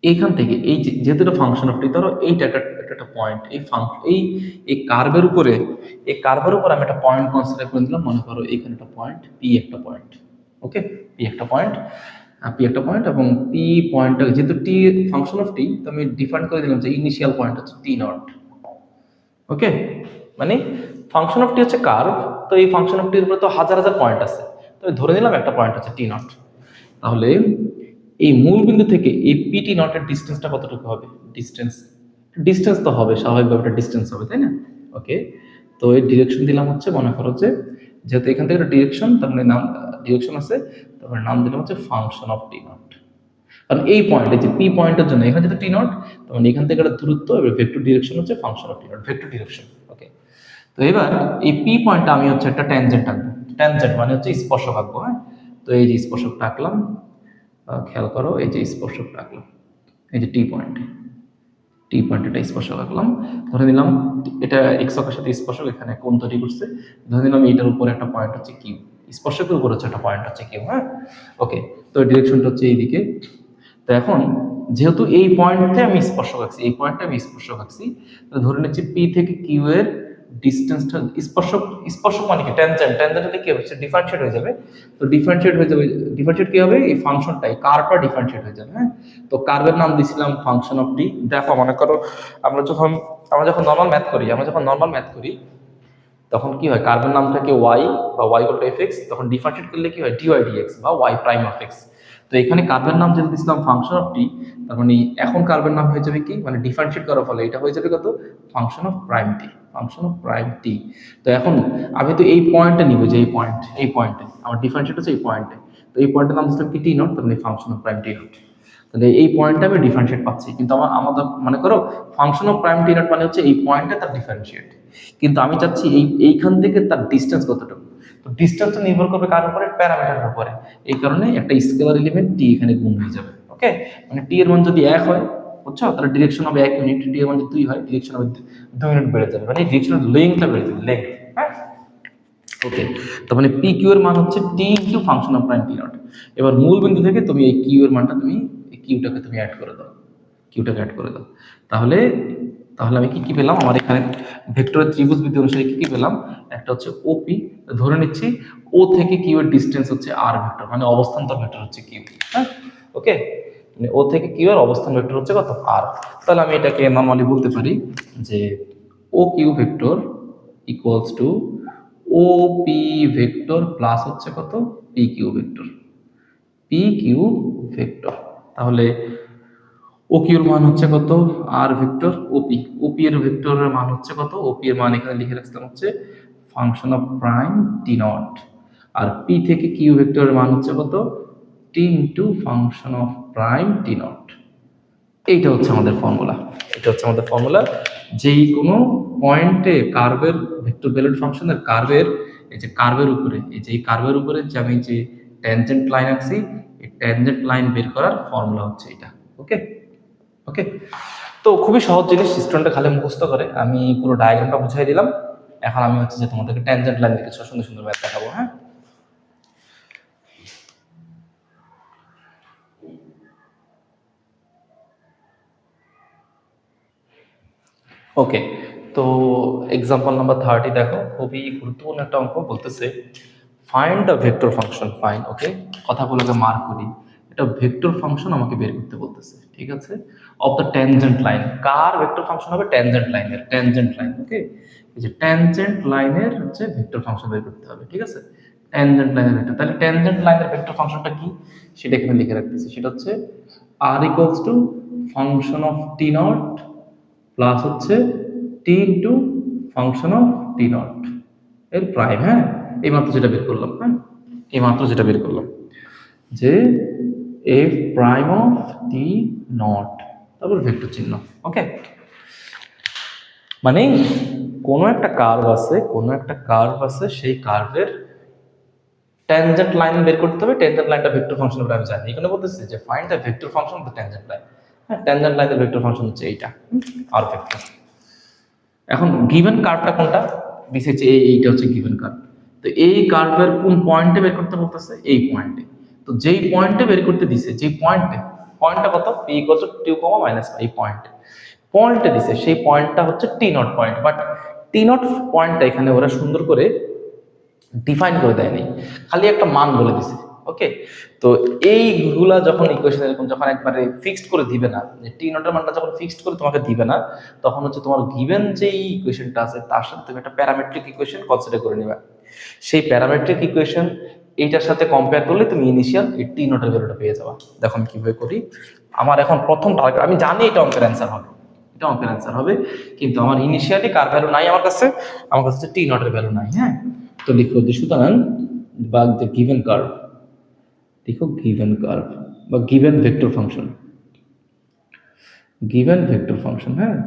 এইখান থেকে এই যেহেতু এটা ফাংশন অফ টি, ধরো এইটা একটা পয়েন্ট, এই কার্ভের উপরে আমি একটা পয়েন্ট কনসিডার করে দিলাম। মনে করো এখানে একটা পয়েন্ট পি, একটা পয়েন্ট। ওকে, পি একটা পয়েন্ট এবং পি পয়েন্টটা যেহেতু টি ফাংশন অফ টি, তো আমি ডিফাইন করে দিলাম যে ইনিশিয়াল পয়েন্ট হচ্ছে টি নট। ওকে, মানে ফাংশন অফ টি হচ্ছে কার্ভ, তো এই ফাংশন অফ টির উপরে তো হাজার হাজার পয়েন্ট আছে, তো ধরে নিলাম একটা পয়েন্ট হচ্ছে টি নট। তাহলে এই মূল বিন্দু থেকে এই পিটি নটের ডিস্টেন্সটা কতটুকু হবে, ডিস্টেন্স তো হবে, স্বাভাবিকভাবে একটা ডিস্টেন্স হবে, তাই না? ওকে, তো এই ডিরেকশন দিলাম হচ্ছে, মনে করো যে যেহেতু এখান থেকে একটা ডিরেকশন, তার মানে নাম ডিরেকশন আছে, তারপরে নাম দিলাম হচ্ছে ফাংশন অফ টি নট। কারণ এই পয়েন্ট, এই যে পি পয়েন্টের জন্য এখানে যেটা টি নট, তার মানে এখান থেকে একটা দূরত্ব, এবার ভেক্টর ডিরেকশন হচ্ছে function of t naught, vector direction. Okay, তো এবার এই পি পয়েন্টটা আমি হচ্ছে একটা ট্যানজেন্ট আঁকবো। ট্যানজেন্ট মানে হচ্ছে স্পর্শক আঁকবো। হ্যাঁ, তো এই যে স্পর্শকটা আঁকলাম, খেয়াল করো, এই যে স্পর্শকটা আঁকলাম, এই যে টি পয়েন্ট, টি পয়েন্ট এটা স্পর্শক আঁকলাম। ধরে নিলাম এটা এক্স অক্ষের সাথে স্পর্শক, এখানে কোণ তৈরি করছে। ধরে নিলাম এইটার উপরে একটা পয়েন্ট হচ্ছে কিউ, স্পর্শকের উপর হচ্ছে একটা পয়েন্ট হচ্ছে কিউ। হ্যাঁ, ওকে, তো ডিরেকশনটা হচ্ছে এইদিকে। তো এখন যেহেতু এই পয়েন্টে আমি স্পর্শক আঁকছি, এই পয়েন্টে আমি স্পর্শক আঁকছি, ধরে নিচ্ছি পি থেকে কিউ এর ডিস্টেন্সটা, স্পর্শক, স্পর্শক মানে কি ট্যানজেন্ট, ট্যানজেন্ট হলে কি হবে, ডিফারেন্সিয়েট হয়ে যাবে। তো ডিফারেন্সিয়েট হয়ে যাবে, ডিফারেন্সিয়েট কি হবে, এই ফাংশনটাই কার্ভটা ডিফারেন্সিয়েট হয়ে যাবে। হ্যাঁ, তো কার্ভের নাম দিছিলাম ফাংশন অফ টি। দেখো মনে করো আমরা যখন নরমাল ম্যাথ করি, তখন কি হয়, কার্ভের নামটাকে ওয়াই বা Y equal to F X, তখন ডিফারেন্সিয়েট করলে কি হয়, ডিওয়াই ডিএক্স বা ওয়াই প্রাইম অফ এক্স। তো এখানে কার্ভের নাম যেটা দিয়েছিলাম ফাংশন অফ টি, তার মানে এখন কার্ভের নাম হয়ে যাবে কি, মানে ডিফারেন্সিয়েট করার ফলে এটা হয়ে যাবে কত, function of prime t, function of prime t. তো এখন আমি তো এই পয়েন্টে নিব, যে এই পয়েন্টে আমার ডিফারেন্সিয়েট হচ্ছে এই পয়েন্টে, তো এই পয়েন্টের নাম দিচ্ছিলাম কি টি নট, তার মানে function of prime T not. তাহলে এই পয়েন্টে আমি ডিফারেন্সিয়েট পাচ্ছি, কিন্তু আমাদের মনে করো function of prime T naught মানে হচ্ছে এই পয়েন্টে তার ডিফারেন্সিয়েট, কিন্তু আমি চাচ্ছি এইখান থেকে তার ডিস্টেন্স কতটুকু। তো ডিস্টেন্সটা নির্ভর করবে কার উপরে, প্যারামিটারের উপরে। এই কারণে একটা স্কেলার এলিমেন্ট টি এখানে গুণ হয়ে যাবে। ওকে, মানে টি এর মান যদি 1 হয়, বুঝছো, তাহলে ডিরেকশন হবে 1 ইউনিট, টি এর মান যদি 2 হয়, ডিরেকশন হবে 2 ইউনিট বেড়ে যাবে, মানে ডিরেকশনের লেংথটা বেড়ে যাবে, লেংথ। হ্যাঁ, ওকে, তার মানে পি কিউ এর মান হচ্ছে t into function of prime T naught. এবার মূল বিন্দু থেকে তুমি এই কিউ এর মানটা তুমি এই কিউটাকে তুমি অ্যাড করে দাও, তাহলে আমি কি পেলাম, আমার এখানে ভেক্টরের ত্রিভুজ বিধি অনুসারে কি পেলাম, একটা হচ্ছে ওপি, ধরে নিচ্ছি ও থেকে কিউ এর ডিস্টেন্স হচ্ছে আর ভেক্টর, মানে অবস্থান্তর ভেক্টর হচ্ছে কিউ। হ্যাঁ, ওকে, মানে ও থেকে কিউ এর অবস্থান ভেক্টর হচ্ছে কত, আর। তাহলে আমি এটাকে নরমালি বলতে পারি যে O Q vector equals to O P vector plus হচ্ছে কত, পি কিউ ভেক্টর। তাহলে ও কিউর মান হচ্ছে কত, আর ভেক্টর ওপি এর ভেক্টরের মান হচ্ছে কত, ওপি এর মান এখানে লিখে রাখলাম হচ্ছে function of prime T naught, আর পি থেকে কিউ ভেক্টরের মান হচ্ছে কত, t into function of prime T naught. এইটা হচ্ছে আমাদের ফর্মুলা, যেই কোনো পয়েন্টে কার্ভের ভেক্টর ভ্যালুড ফাংশনের কার্ভের উপরে যে আমি যে ট্যানজেন্ট লাইন আঁকছি, এই ট্যানজেন্ট লাইন বের করার ফর্মুলা হচ্ছে এটা। ওকে, তো খুবই সহজ জিনিস, স্টুডেন্টরা খালি মুখস্থ করে, আমি পুরো ডায়াগ্রামটা বুঝিয়ে দিলাম। এখন আমি হচ্ছে যে তোমাদেরকে ট্যানজেন্ট লাইন কিছু সুন্দর সুন্দর ম্যাথ দেখাবো। হ্যাঁ, ওকে, তো এক্সাম্পল নাম্বার 30 দেখো, খুবই গুরুত্বপূর্ণ একটা অঙ্ক বলতেছে ফাইন্ড দ্য ভেক্টর ফাংশন। ওকে, কথাগুলোকে মার্ক করি, এটা ভেক্টর ফাংশন আমাকে বের করতে বলতেছে, ঠিক আছে, of the tangent line. Car vector function হবে, ট্যানজেন্ট লাইন। ওকে, এই যে ট্যানজেন্ট লাইনের হচ্ছে ভেক্টর ফাংশন বের করতে হবে, ঠিক আছে, ট্যানজেন্ট লাইনের ভেক্টর। তাহলে ট্যানজেন্ট লাইনের ভেক্টর ফাংশনটা কি, সেটা এখানে লিখে রাখতেছি, সেটা হচ্ছে r equals to function of t naught plus হচ্ছে t into function of t naught এর প্রাইম। হ্যাঁ, এইমাত্র যেটা বের করলাম, যে f prime of t naught, তারপর ভেক্টর চিহ্ন। ওকে, মানে কোনো একটা কার্ভ আছে, সেই কার্ভের ট্যানজেন্ট লাইন বের করতে হবে, ট্যানজেন্ট লাইনটা ভেক্টর ফাংশন বলে আমি জানি। এখানে বলতেছে যে find the vector function of the tangent line. হ্যাঁ, ট্যানজেন্ট লাইনের ভেক্টর ফাংশন হচ্ছে এইটা, আর ভেক্টর। এখন গিভেন কার্ভটা কোনটা দিয়েছে, এইটা হচ্ছে গিভেন কার্ভ। তো এই কার্ভের কোন পয়েন্টে বের করতে বলতেছে, এই পয়েন্টে। তো যেই পয়েন্টে বের করতে দিছে, পয়েন্টটা কত, পি ইকুয়ালস টু 2, -5, এই পয়েন্টে দিছে, সেই পয়েন্টটা হচ্ছে t naught point. But t naught পয়েন্টটা এখানে ওরা সুন্দর করে ডিফাইন করে দেয়নি, খালি একটা মান বলে দিছে। ওকে, তো এইগুলা যখন ইকুয়েশন এরকম যখন একবারে ফিক্সড করে দিবে না, টি নটের মানটা যখন ফিক্সড করে তোমাকে দিবে না, তখন হচ্ছে তোমার গিভেন যেই ইকুয়েশনটা আছে তার সাথে তুমি একটা প্যারামেট্রিক ইকুয়েশন কনসিডার করে নিবে। সেই প্যারামেট্রিক ইকুয়েশন এইটার সাথে কম্পেয়ার করলে তুমি ইনিশিয়াল এই টি নটের ভ্যালুটা পেয়ে যাবা। দেখো আমি কিভাবে করি। আমার এখন প্রথম টার্গেট, আমি জানি এটা অঙ্কের অ্যান্সার হবে, কিন্তু আমার ইনিশিয়ালি কার ভ্যালু নাই, আমার কাছে হচ্ছে টি নটের ভ্যালু নাই। হ্যাঁ, তো লিখো যে সুতরাং বা দ্য গিভেন কার্ভ, দেখো গিভেন কার্ভ বা given vector function, given vector function. হ্যাঁ,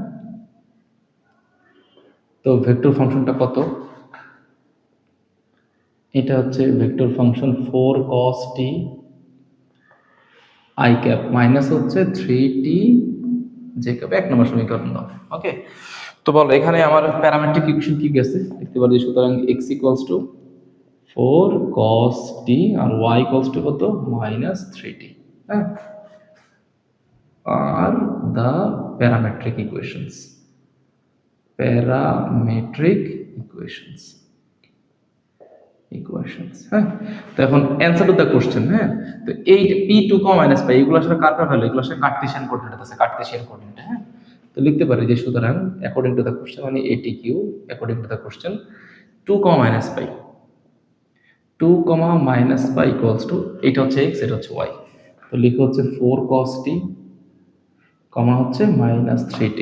তো ভেক্টর ফাংশনটা কত? এটা হচ্ছে vector function 4 cos t i cap minus হচ্ছে 3t j ক্যাপ, 1 নম্বর সমীকরণ দাও। ওকে, তো বলো এখানে আমার প্যারামেট্রিক ইকুয়েশন কি গেছে দেখতে পারি। সুতরাং x equals to 4 cos t আর y ইকুয়ালস টু কত? Minus 3t। হ্যাঁ, আর the parametric equations, parametric equations, equations. হ্যাঁ, তো এখন অ্যানসার টু দ্য কোশ্চেন। হ্যাঁ, তো এই p2 মাইনাস পাই এগুলো আসলে কার ভ্যালু? এগুলো আসলে কার্টেসিয়ান কোঅর্ডিনেট আছে, কার্টেসিয়ান কোঅর্ডিনেট। হ্যাঁ, তো লিখতে পারি যে সুতরাং অ্যাকর্ডিং টু দ্য কোশ্চেন মানে atq according to the question 2 minus pi 2 minus pi equals to, এটা হচ্ছে x, এটা হচ্ছে y। তো লিখো হচ্ছে 4 cos t কমা হচ্ছে মাইনাস 3t।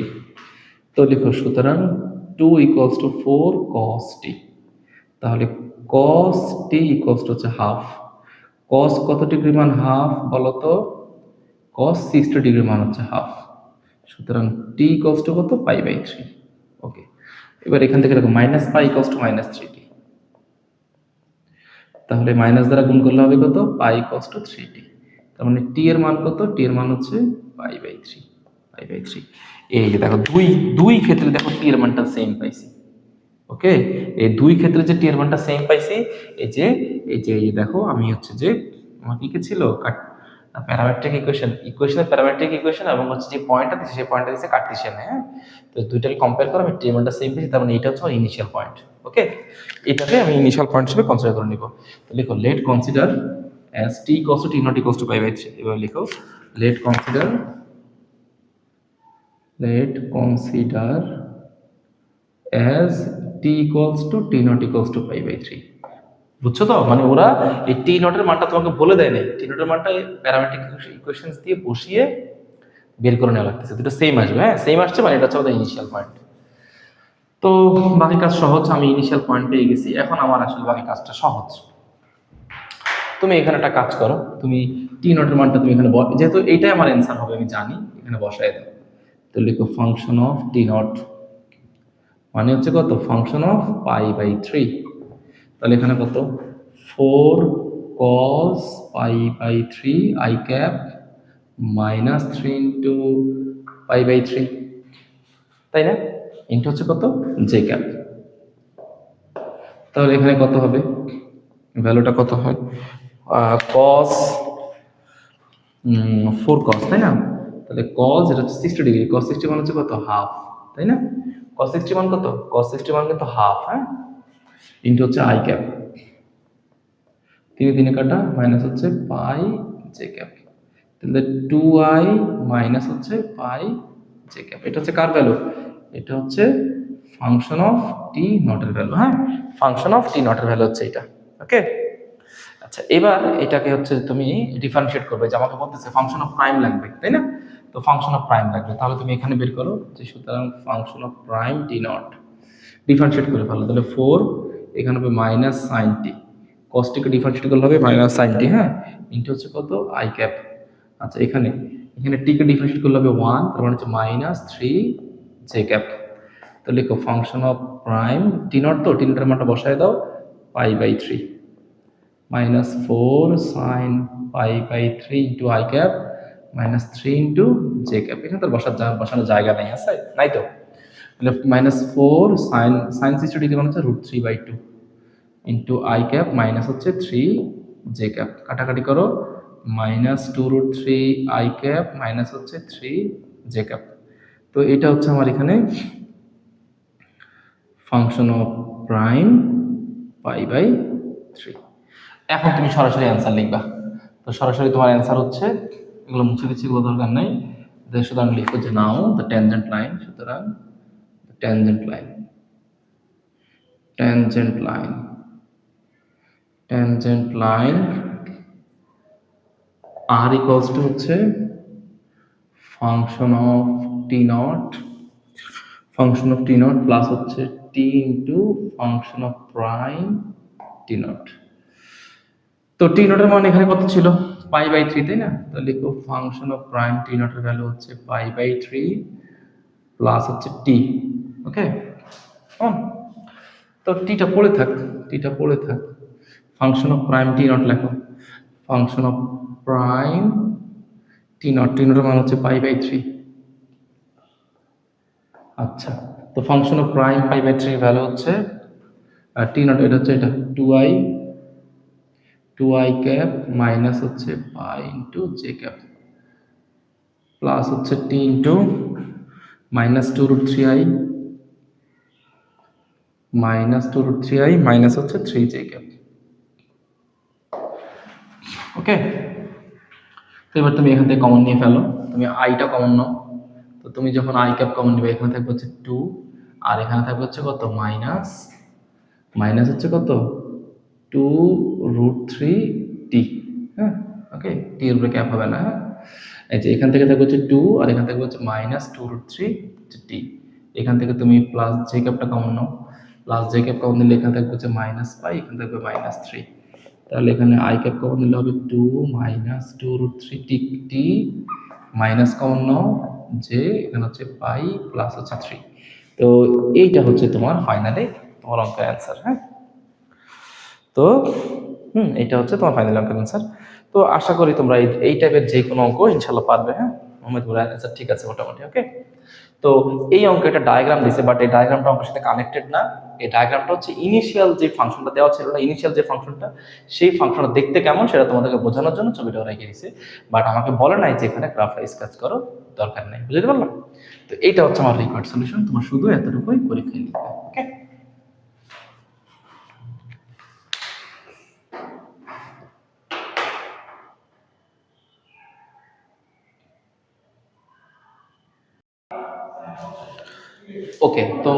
তো লিখো সুতরাং 2 ইকুয়ালস টু 4 cos t, তাহলে cos t ইকুয়ালস টু হচ্ছে হাফ। cos কত ডিগ্রি মান হাফ বলো তো? cos 60 ডিগ্রি মান হচ্ছে হাফ। সুতরাং t ইকুয়ালস টু কত? পাই বাই 3। ওকে, এবার এখান থেকে দেখো minus pi equals to minus 3t, তাহলে মাইনাস দ্বারা গুণ করলে হবে কত? পাই ইকুয়ালস টু 3t। তার মানে t এর মান কত? t এর মান হচ্ছে পাই বাই 3, পাই বাই 3। এই যে দেখো দুই ক্ষেত্রে দেখো t এর মানটা সেম পাইছি। ওকে, এই দুই ক্ষেত্রে যে টি এর মানটা সেম পাইছি, এই যে দেখো আমি হচ্ছে যে আমার কি ছিল প্যারামেট্রিক ইকুয়েশনের প্যারামেট্রিক ইকুয়েশন এবং হচ্ছে যে পয়েন্টটা দিচ্ছে সেই পয়েন্টটা দিচ্ছে কার্টেসিয়ান। হ্যাঁ, তো দুইটাকে কম্পেয়ার করে আমি টি এর মানটা সেম পেয়েছি, তার মানে এটা হচ্ছে আমার ইনিশিয়াল পয়েন্ট। ওকে, এটাকে আমি ইনিশিয়াল পয়েন্ট হিসেবে কনসিডার করে নিব। তো লিখো let consider as t equals to t nought equals to pi by 3। এবার লিখো let consider as t equals to t not equals to pi by 3। বুঝছো তো? মানে ওরা এই t নট এর মানটা তোমাকে বলে দেয় নাই, t নট এর মানটা প্যারামেট্রিক ইকুয়েশনস দিয়ে বসিয়ে বের করে নেওয়া লাগতেছে। দুটো সেম আসবে। হ্যাঁ, সেম আসছে মানে এটা হচ্ছে আমাদের ইনিশিয়াল পয়েন্ট। তো বাকি কাজ সহজ, আমি ইনিশিয়াল পয়েন্ট পেয়ে গেছি। এখন আমার আসলে বাকি কাজটা সহজ। তুমি এখানে একটা কাজ করো, তুমি টি নটের মানটা তুমি এখানে যেহেতু এইটাই আমার অ্যান্সার হবে আমি জানি, এখানে বসায় দাও। তো লিখো ফাংশন অফ টি নট মানে হচ্ছে কত? Function of pi by 3। তাহলে এখানে কত? 4 cos pi by 3 i cap minus 3 into pi by 3, তাই না? ইন্টু হচ্ছে কত? J cap. তাহলে এখানে কত হবে? ভ্যালুটা কত হয়? cos 4 cos, তাই না? তাহলে cos এটা হচ্ছে 60 ডিগ্রি, cos 60 মানে হচ্ছে কত? হাফ, তাই না? cos 60 মান কত? cos 60 মান কিন্তু হাফ। হ্যাঁ, ইন্টু হচ্ছে আই ক্যাপ, 3 কাটা মাইনাস হচ্ছে পাই জে ক্যাপ। তাহলে 2i মাইনাস হচ্ছে পাই জে ক্যাপ। এটা হচ্ছে কার ভ্যালু? এটা হচ্ছে ফাংশন অফ টি নটের ভ্যালু। হ্যাঁ, ফাংশন অফ টি নটের ভ্যালু হচ্ছে এটা। ওকে, আচ্ছা এবার এটাকে হচ্ছে তুমি ডিফারেন্সিয়েট করবে, যে আমাকে বলতেছে ফাংশন অফ প্রাইম লাগবে, তাই না? তো ফাংশন অফ প্রাইম লাগবে, তাহলে তুমি এখানে বের করো যে সুতরাং function of prime T not differentiate করে ফেলো। তাহলে 4 এখানে হবে মাইনাস সাইন টি, কসটিকে ডিফারেন্সিয়েট করলে হবে মাইনাস সাইন টি। হ্যাঁ, ইন্টু হচ্ছে কত? I cap. আচ্ছা এখানে টিকে ডিফারেন্সিয়েট করলে হবে 1, তার মানে হচ্ছে মাইনাস 3 জে ক্যাপ। তো লিখো function of prime T not, তো টি নটের মানটা বসায় দাও pi by 3 minus 4 sine pi by 3 into I cap minus 3 into J cap. এখানে তো বসানোর জায়গা নেই, আছে নাই তো? মাইনাস 4 সাইন 60 ডিগ্রি মানে হচ্ছে √3/2 ইন্টু আই ক্যাপ মাইনাস হচ্ছে 3 জে ক্যাপ। কাটাকাটি করো, মাইনাস 2√3 আই ক্যাপ মাইনাস হচ্ছে 3 জে ক্যাপ। তো এটা হচ্ছে আমার এখানে function of prime pi by 3। এখন তুমি সরাসরি অ্যান্সার লিখবা। তো সরাসরি তোমার অ্যান্সার হচ্ছে, এগুলো মুছে দিচ্ছি, এগুলো দরকার নাই। সুতরাং লিখো যে নাও দ্য ট্যানজেন্ট লাইন, সুতরাং tangent line r equals to হচ্ছে function of t naught plus হচ্ছে t into function of prime T not. তো টি নটের মান এখানে কত ছিল? π/3 তাই না? তো লিখো function of prime T naught এর ভ্যালু হচ্ছে π/3 প্লাস হচ্ছে টি। ওকে, তো টিটা পড়ে থাক। Function of prime T not লেখো, ফাংশন অফ প্রাইম টি নটের মান হচ্ছে π/3। আচ্ছা, তো ফাংশন অফ প্রাইম π/3 ভ্যালু হচ্ছে টি নট, এটা হচ্ছে এটা 2i ক্যাপ মাইনাস হচ্ছে pi into J cap plus হচ্ছে t into minus 2√3i minus হচ্ছে 3j ক্যাপ। ওকে, তো এবার তুমি এখান থেকে কমন নিয়ে ফেলো, তুমি আইটা কমন নাও। তো তুমি যখন আই ক্যাপ কমন নেবে, এখানে থাকবে হচ্ছে 2 আর এখানে থাকবে হচ্ছে কত মাইনাস হচ্ছে কত 2√3t। হ্যাঁ, ওকে, টি এর উপরে ক্যাপ হবে না। হ্যাঁ, এই যে এখান থেকে থাকবে হচ্ছে 2 আর এখান থেকে হচ্ছে মাইনাস 2√3t। এখান থেকে তুমি প্লাস জে ক্যাপটা কমন নাও, প্লাস জে ক্যাপ কমন নিলে এখানে থাকবে হচ্ছে মাইনাস পাই, এখানে থাকবে মাইনাস 3। তাহলে এখানে আই ক্যাপ কমন নিলে হবে 2 মাইনাস 2√3t মাইনাস কমন নাও যে এখানে হচ্ছে পাই প্লাস হচ্ছে 3। তো এইটা হচ্ছে তোমার ফাইনালি তোমার অঙ্কের অ্যান্সার। হ্যাঁ, তো এইটা হচ্ছে তোমার ফাইনাল অঙ্কের অ্যান্সার। তো আশা করি তোমরা এই টাইপের যে কোনো অঙ্ক ইনশাল্লাহ পারবে। হ্যাঁ, তোমার অ্যান্সার ঠিক আছে মোটামুটি। ওকে, তো এই অঙ্কে একটা ডায়াগ্রাম দিছে, বাট এই ডায়াগ্রামটা অঙ্কের সাথে কানেক্টেড না। এই ডায়াগ্রামটা হচ্ছে ইনিশিয়াল যে ফাংশনটা দেওয়া ছিল না, ইনিশিয়াল যে ফাংশনটা, সেই ফাংশনটা দেখতে কেমন সেটা তোমাদেরকে বোঝানোর জন্য ছবিটা রেখে দিছে, বাট আমাকে বলে নাই যে এখানে গ্রাফটা স্কেচ করো, দরকার নেই। বুঝতে পারলাম? তো এইটা হচ্ছে আমার রিকোয়ার্ড সলিউশন, তোমার শুধু এতটুকুই পরীক্ষায় লিখবে। ওকে, ওকে, তো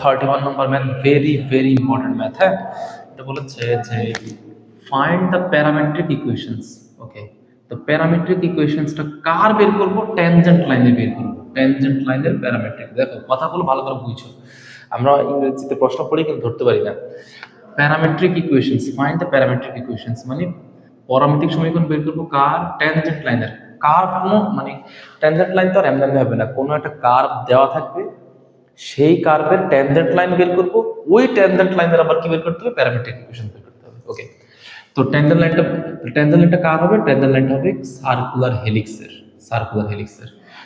31 নম্বর ম্যাথ, ভেরি ইম্পর্টেন্ট ম্যাথ। হ্যাঁ, এটা বলেছে যে ফাইন্ড দ্য প্যারামেট্রিক ইকুয়েশনস। ওকে, তো প্যারামেট্রিক ইকুয়েশনসটা কার বের করবো? ট্যানজেন্ট লাইনে বের করবো, ট্যানজেন্ট লাইনের প্যারামেট্রিক। দেখো কথাগুলো ভালো করে বুঝছো, আমরা ইংরেজিতে প্রশ্ন পড়ে কিন্তু ধরতে পারি না। Parametric equations, find the parametric equations মানে পরামিতিক সমীকরণ বের করবো কার? ট্যানজেন্ট লাইনের। কার কোনো মানে ট্যানজেন্ট লাইন তো আর এমনি হবে না, কোনো একটা কার্ভ দেওয়া থাকবে, সেই কার্ভের ট্যানজেন্ট লাইন বের করব, ওই ট্যানজেন্ট লাইনের আবার কি বের করতে হবে? প্যারামেট্রিক ইকুয়েশন বের করতে হবে। ওকে, তো ট্যানজেন্ট লাইনটা কার হবে? ট্যানজেন্ট লাইনটা হবে সার্কুলার হেলিক্সের।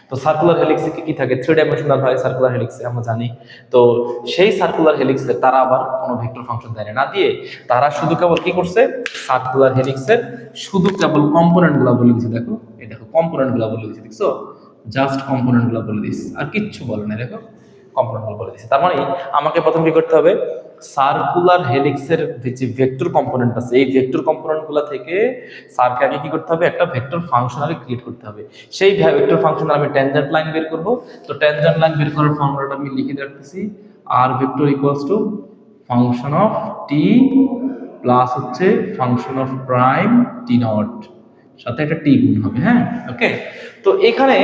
তো সার্কুলার হেলিক্সে কি থাকে? 3 ডাইমেনশনাল হয় সার্কুলার হেলিক্সে, আমরা জানি। তো সেই সার্কুলার হেলিক্সে তারা আবার কোনো ভেক্টর ফাংশন দেয় না দিয়ে, তারা শুধু কেবল কি করছে? সার্কুলার হেলিক্সের শুধু কেবল কম্পোনেন্টগুলো বলে দিয়েছে। দেখো, এই দেখো কম্পোনেন্টগুলো বলে দিয়েছে, দেখছো? জাস্ট কম্পোনেন্টগুলো বলে দিয়েছে, আর কিচ্ছু বলে না। দেখো কম্পোনেন্টগুলো বলে দিয়েছে, তার মানে আমাকে প্রথম কি করতে হবে? সার্কুলার হেলিক্সের যে ভেক্টর কম্পোনেন্ট আছে, এই ভেক্টর কম্পোনেন্টগুলো থেকে স্যারকে আগে কি করতে হবে? একটা ভেক্টর ফাংশন আগে ক্রিয়েট করতে হবে। সেই ভেক্টর ফাংশনে আমি ট্যানজেন্ট লাইন বের করব। তো ট্যানজেন্ট লাইন বের করার ফর্মুলাটা আমি লিখে রাখতেছি, r vector equals to function of t plus হচ্ছে function of prime T naught, সাথে একটা টি গুণ হবে। হ্যাঁ, ওকে, তো এখানে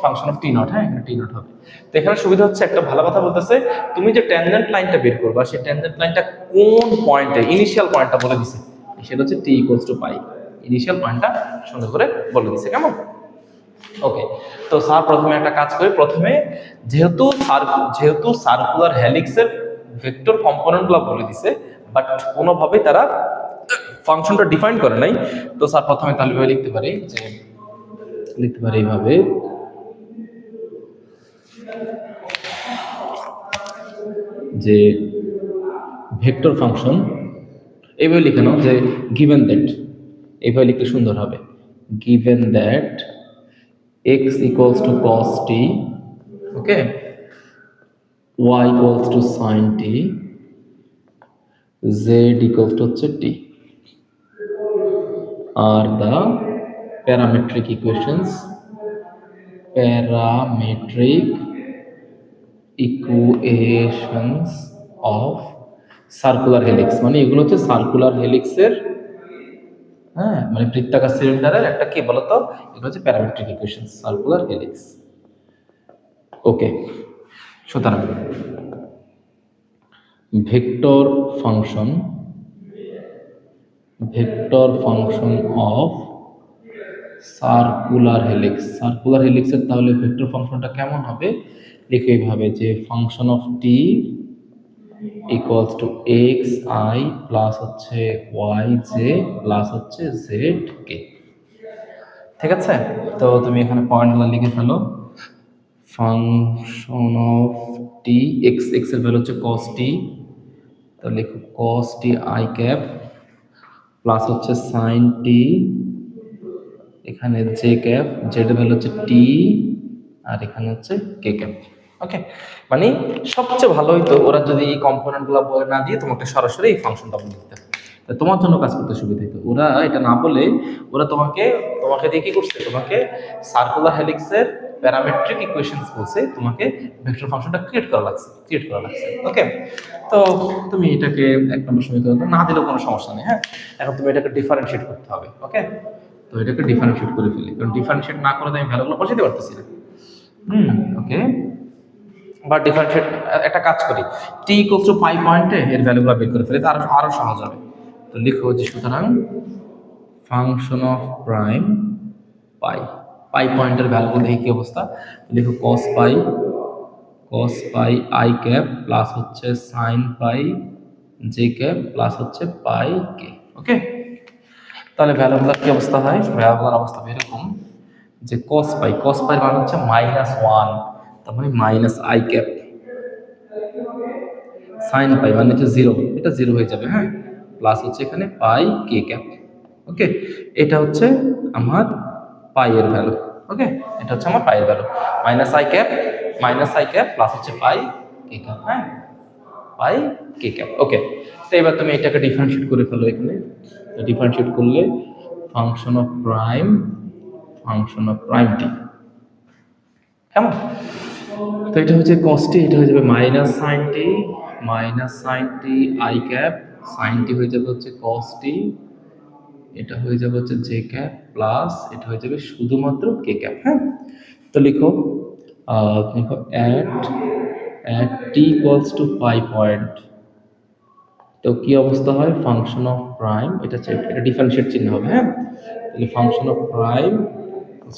ফাংশন অফ টি নট, হ্যাঁ এখানে টি নট হবে। তো এখানে সুবিধা হচ্ছে, একটা ভালো কথা বলতেছে, তুমি যে ট্যানজেন্ট লাইনটা বের করবা, সেই ট্যানজেন্ট লাইনটা কোন পয়েন্টে, ইনিশিয়াল পয়েন্টটা বলে দিছে, সেটা হচ্ছে টি ইকুয়ালস টু পাই। ইনিশিয়াল পয়েন্টটা সুন্দর করে বলে দিছে, কেমন? ওকে, তো স্যার প্রথমে একটা কাজ করি, প্রথমে যেহেতু সার্কুলার হেলিক্সের ভেক্টর কম্পোনেন্টগুলো বলে দিছে, বাট কোনোভাবেই তারা ফাংশনটা ডিফাইন করে নাই। তো স্যার প্রথমে তাহলে লিখতে পারি এইভাবে, যে ভেক্টর ফাংশন এইভাবে লিখে নাও, যে গিভেন দ্যাট, এইভাবে লিখতে সুন্দর হবে, given that x equals to cos t, okay, y equals to sin t, z equals to t are the parametric equations of circular helix. মানে এগুলো হচ্ছে সার্কুলার হেলিক্সের, হ্যাঁ মানে বৃত্তাকার সিলিন্ডারের একটা কি বলতো, এগুলো হচ্ছে প্যারামেট্রিক ইকুয়েশন সার্কুলার হেলিক্স। ওকে, সুতরাং ভেক্টর ফাংশন অফ সার্কুলার হেলিক্সের তাহলে ভেক্টর ফাংশনটা কেমন হবে? লিখো এইভাবে যে function of T equals two x I plus হচ্ছে ওয়াই জে প্লাস হচ্ছে জেড কে। ঠিক আছে, তো তুমি এখানে পয়েন্টগুলো লিখে ফেলো। ফাংশন অফ টি এক্স এর ভ্যালু হচ্ছে কস টি, তো লিখো কস টি আই ক্যাপ প্লাস হচ্ছে সাইন টি, এখানে জে ক্যাপ, জেড এর ভ্যালু হচ্ছে টি, আর এখানে হচ্ছে কে ক্যাপ। ওকে, মানে সবচেয়ে ভালো হইতো ওরা যদি এই কম্পোনেন্টগুলো বলে না দিয়ে তোমাকে সরাসরি এই ফাংশনটা বলে দিতে, তোমার জন্য কাজ করতে সুবিধা হতো। ওরা এটা না বলে ওরা তোমাকে দিয়ে কি করছে, তোমাকে সার্কুলার হেলিক্সের প্যারামেট্রিক ইকুয়েশনস বলছে, তোমাকে ভেক্টর ফাংশনটা ক্রিয়েট করা লাগছে। ওকে, তো তুমি এটাকে এক নম্বর সমীকরণ না দিলেও কোনো সমস্যা নেই। হ্যাঁ, এখন তুমি এটাকে ডিফারেন্সিয়েট করতে হবে। ওকে, তো এটাকে ডিফারেন্সিয়েট করে ফেলি, কারণ ডিফারেন্সিয়েট না করে আমি ভ্যালুগুলো বসাতে পারতেছি না। ওকে, বা ডিফারেন্সিয়েট একটা কাজ করি, টি ইকুয়ালস টু পাই পয়েন্টে এর ভ্যালুগুলো বের করে ফেলি, তো আরো সহজ হবে। তো লিখো যে সুতরাং ফাংশন অফ প্রাইম পাই পয়েন্টের ভ্যালু দেখি কি অবস্থা। লিখো কস পাই আই ক্যাপ প্লাস হচ্ছে sine pi J cap plus হচ্ছে পাই কে। ওকে, তাহলে ভ্যালুগুলোর কি অবস্থা হয়? ভ্যালুগুলোর অবস্থা এরকম যে কস পাই মানে হচ্ছে -1, তার মানে minus I cap, sine pi মানে হচ্ছে 0, এটা 0 হয়ে যাবে। হ্যাঁ, প্লাস হচ্ছে এখানে পাই কে ক্যাপ। ওকে, এটা হচ্ছে আমার পাই এর ভ্যালু। ওকে, এটা হচ্ছে আমার পাই এর value, minus I cap plus হচ্ছে পাই কে ক্যাপ। হ্যাঁ, পাই কে ক্যাপ। ওকে, তো এবার তুমি এটাকে ডিফারেন্সিয়েট করে ফেলো। এখানে ডিফারেন্সিয়েট করলে ফাংশন অফ প্রাইম টি কেমন? তো এটা হচ্ছে cos t, এটা হয়ে যাবে minus sine t i cap, sine t হয়ে যাবে হচ্ছে cos t, এটা হয়ে যাবে হচ্ছে জে ক্যাপ প্লাস এটা হয়ে যাবে শুধুমাত্র কে ক্যাপ। হ্যাঁ, তো লিখো at t equals to pi point, তো কি অবস্থা হয়? ফাংশন অফ প্রাইম, এটা ডিফারেন্সিয়েট চিহ্ন হবে। হ্যাঁ, তাহলে ফাংশন অফ প্রাইম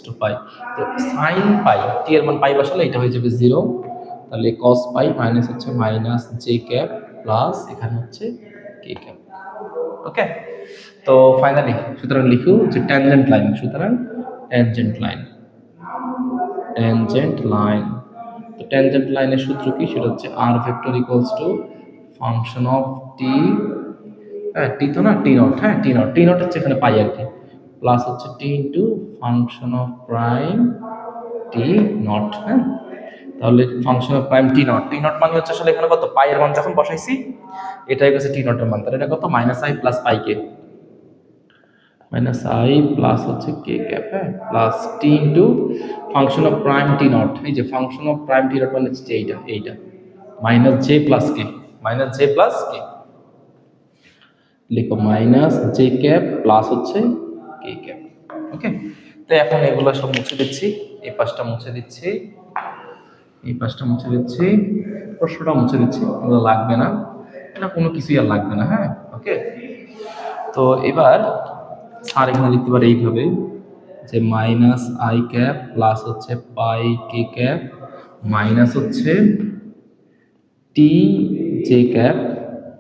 টু পাই, তো সাইন পাই টি এর মান পাই বসালে এটা হয়ে যাবে 0, তাহলে cos পাই মাইনাস হচ্ছে মাইনাস জে ক্যাপ প্লাস এখানে হচ্ছে কে ক্যাপ। ওকে, তো ফাইনালি সুতরাং লিখো যে ট্যানজেন্ট লাইন, সুতরাং ট্যানজেন্ট লাইন, তো ট্যানজেন্ট লাইনের সূত্র কি? সেটা হচ্ছে r vector equals to function of t, t তো না টি নট, হ্যাঁ টি নট হচ্ছে এখানে পাই আর কি, প্লাস হচ্ছে t into function of prime T naught. হ্যাঁ, তাহলে function of prime T naught মানে হচ্ছে আসলে এখানে কত, পাই এর মান যখন বসাইছি এটাই হচ্ছে টি নটের মান, তাহলে এটা কত minus i plus pi K, minus i plus হচ্ছে কে ক্যাপ, হ্যাঁ plus T into function of prime T not, এই যে function of prime T naught মানে হচ্ছে এইটা মাইনাস জে প্লাস কে, লিখো মাইনাস জে ক্যাপ প্লাস হচ্ছে কে ক্যাপ। ওকে, তো এখন এগুলো সব মুছে দিচ্ছি, এই পাশটা মুছে দিচ্ছি, প্রশ্নটা মুছে দিচ্ছি, এগুলো লাগবে না, এটা কোনো কিছুই আর লাগবে না। হ্যাঁ, ওকে, তো এবার স্যার এখানে লিখতে পারে এইভাবে যে মাইনাস আই ক্যাপ প্লাস হচ্ছে পাই কে ক্যাপ মাইনাস হচ্ছে টি জে ক্যাপ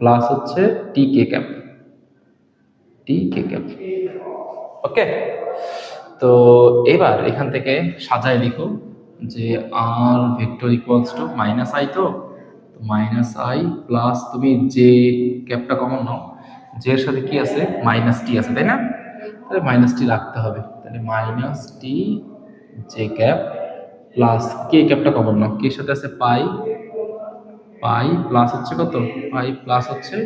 প্লাস হচ্ছে টি কে ক্যাপ। ওকে, তো এবার এখান থেকে সাজায় লিখো যে r vector equals to minus i, তো মাইনাস আই প্লাস তুমি জে ক্যাপটা কমন নাও, জে এর সাথে কি আছে? মাইনাস টি আছে, তাই না? তাহলে মাইনাস টি রাখতে হবে, তাহলে minus t j cap plus k ক্যাপটা কমন নাও, কে সাথে আছে পাই প্লাস হচ্ছে কত, পাই প্লাস হচ্ছে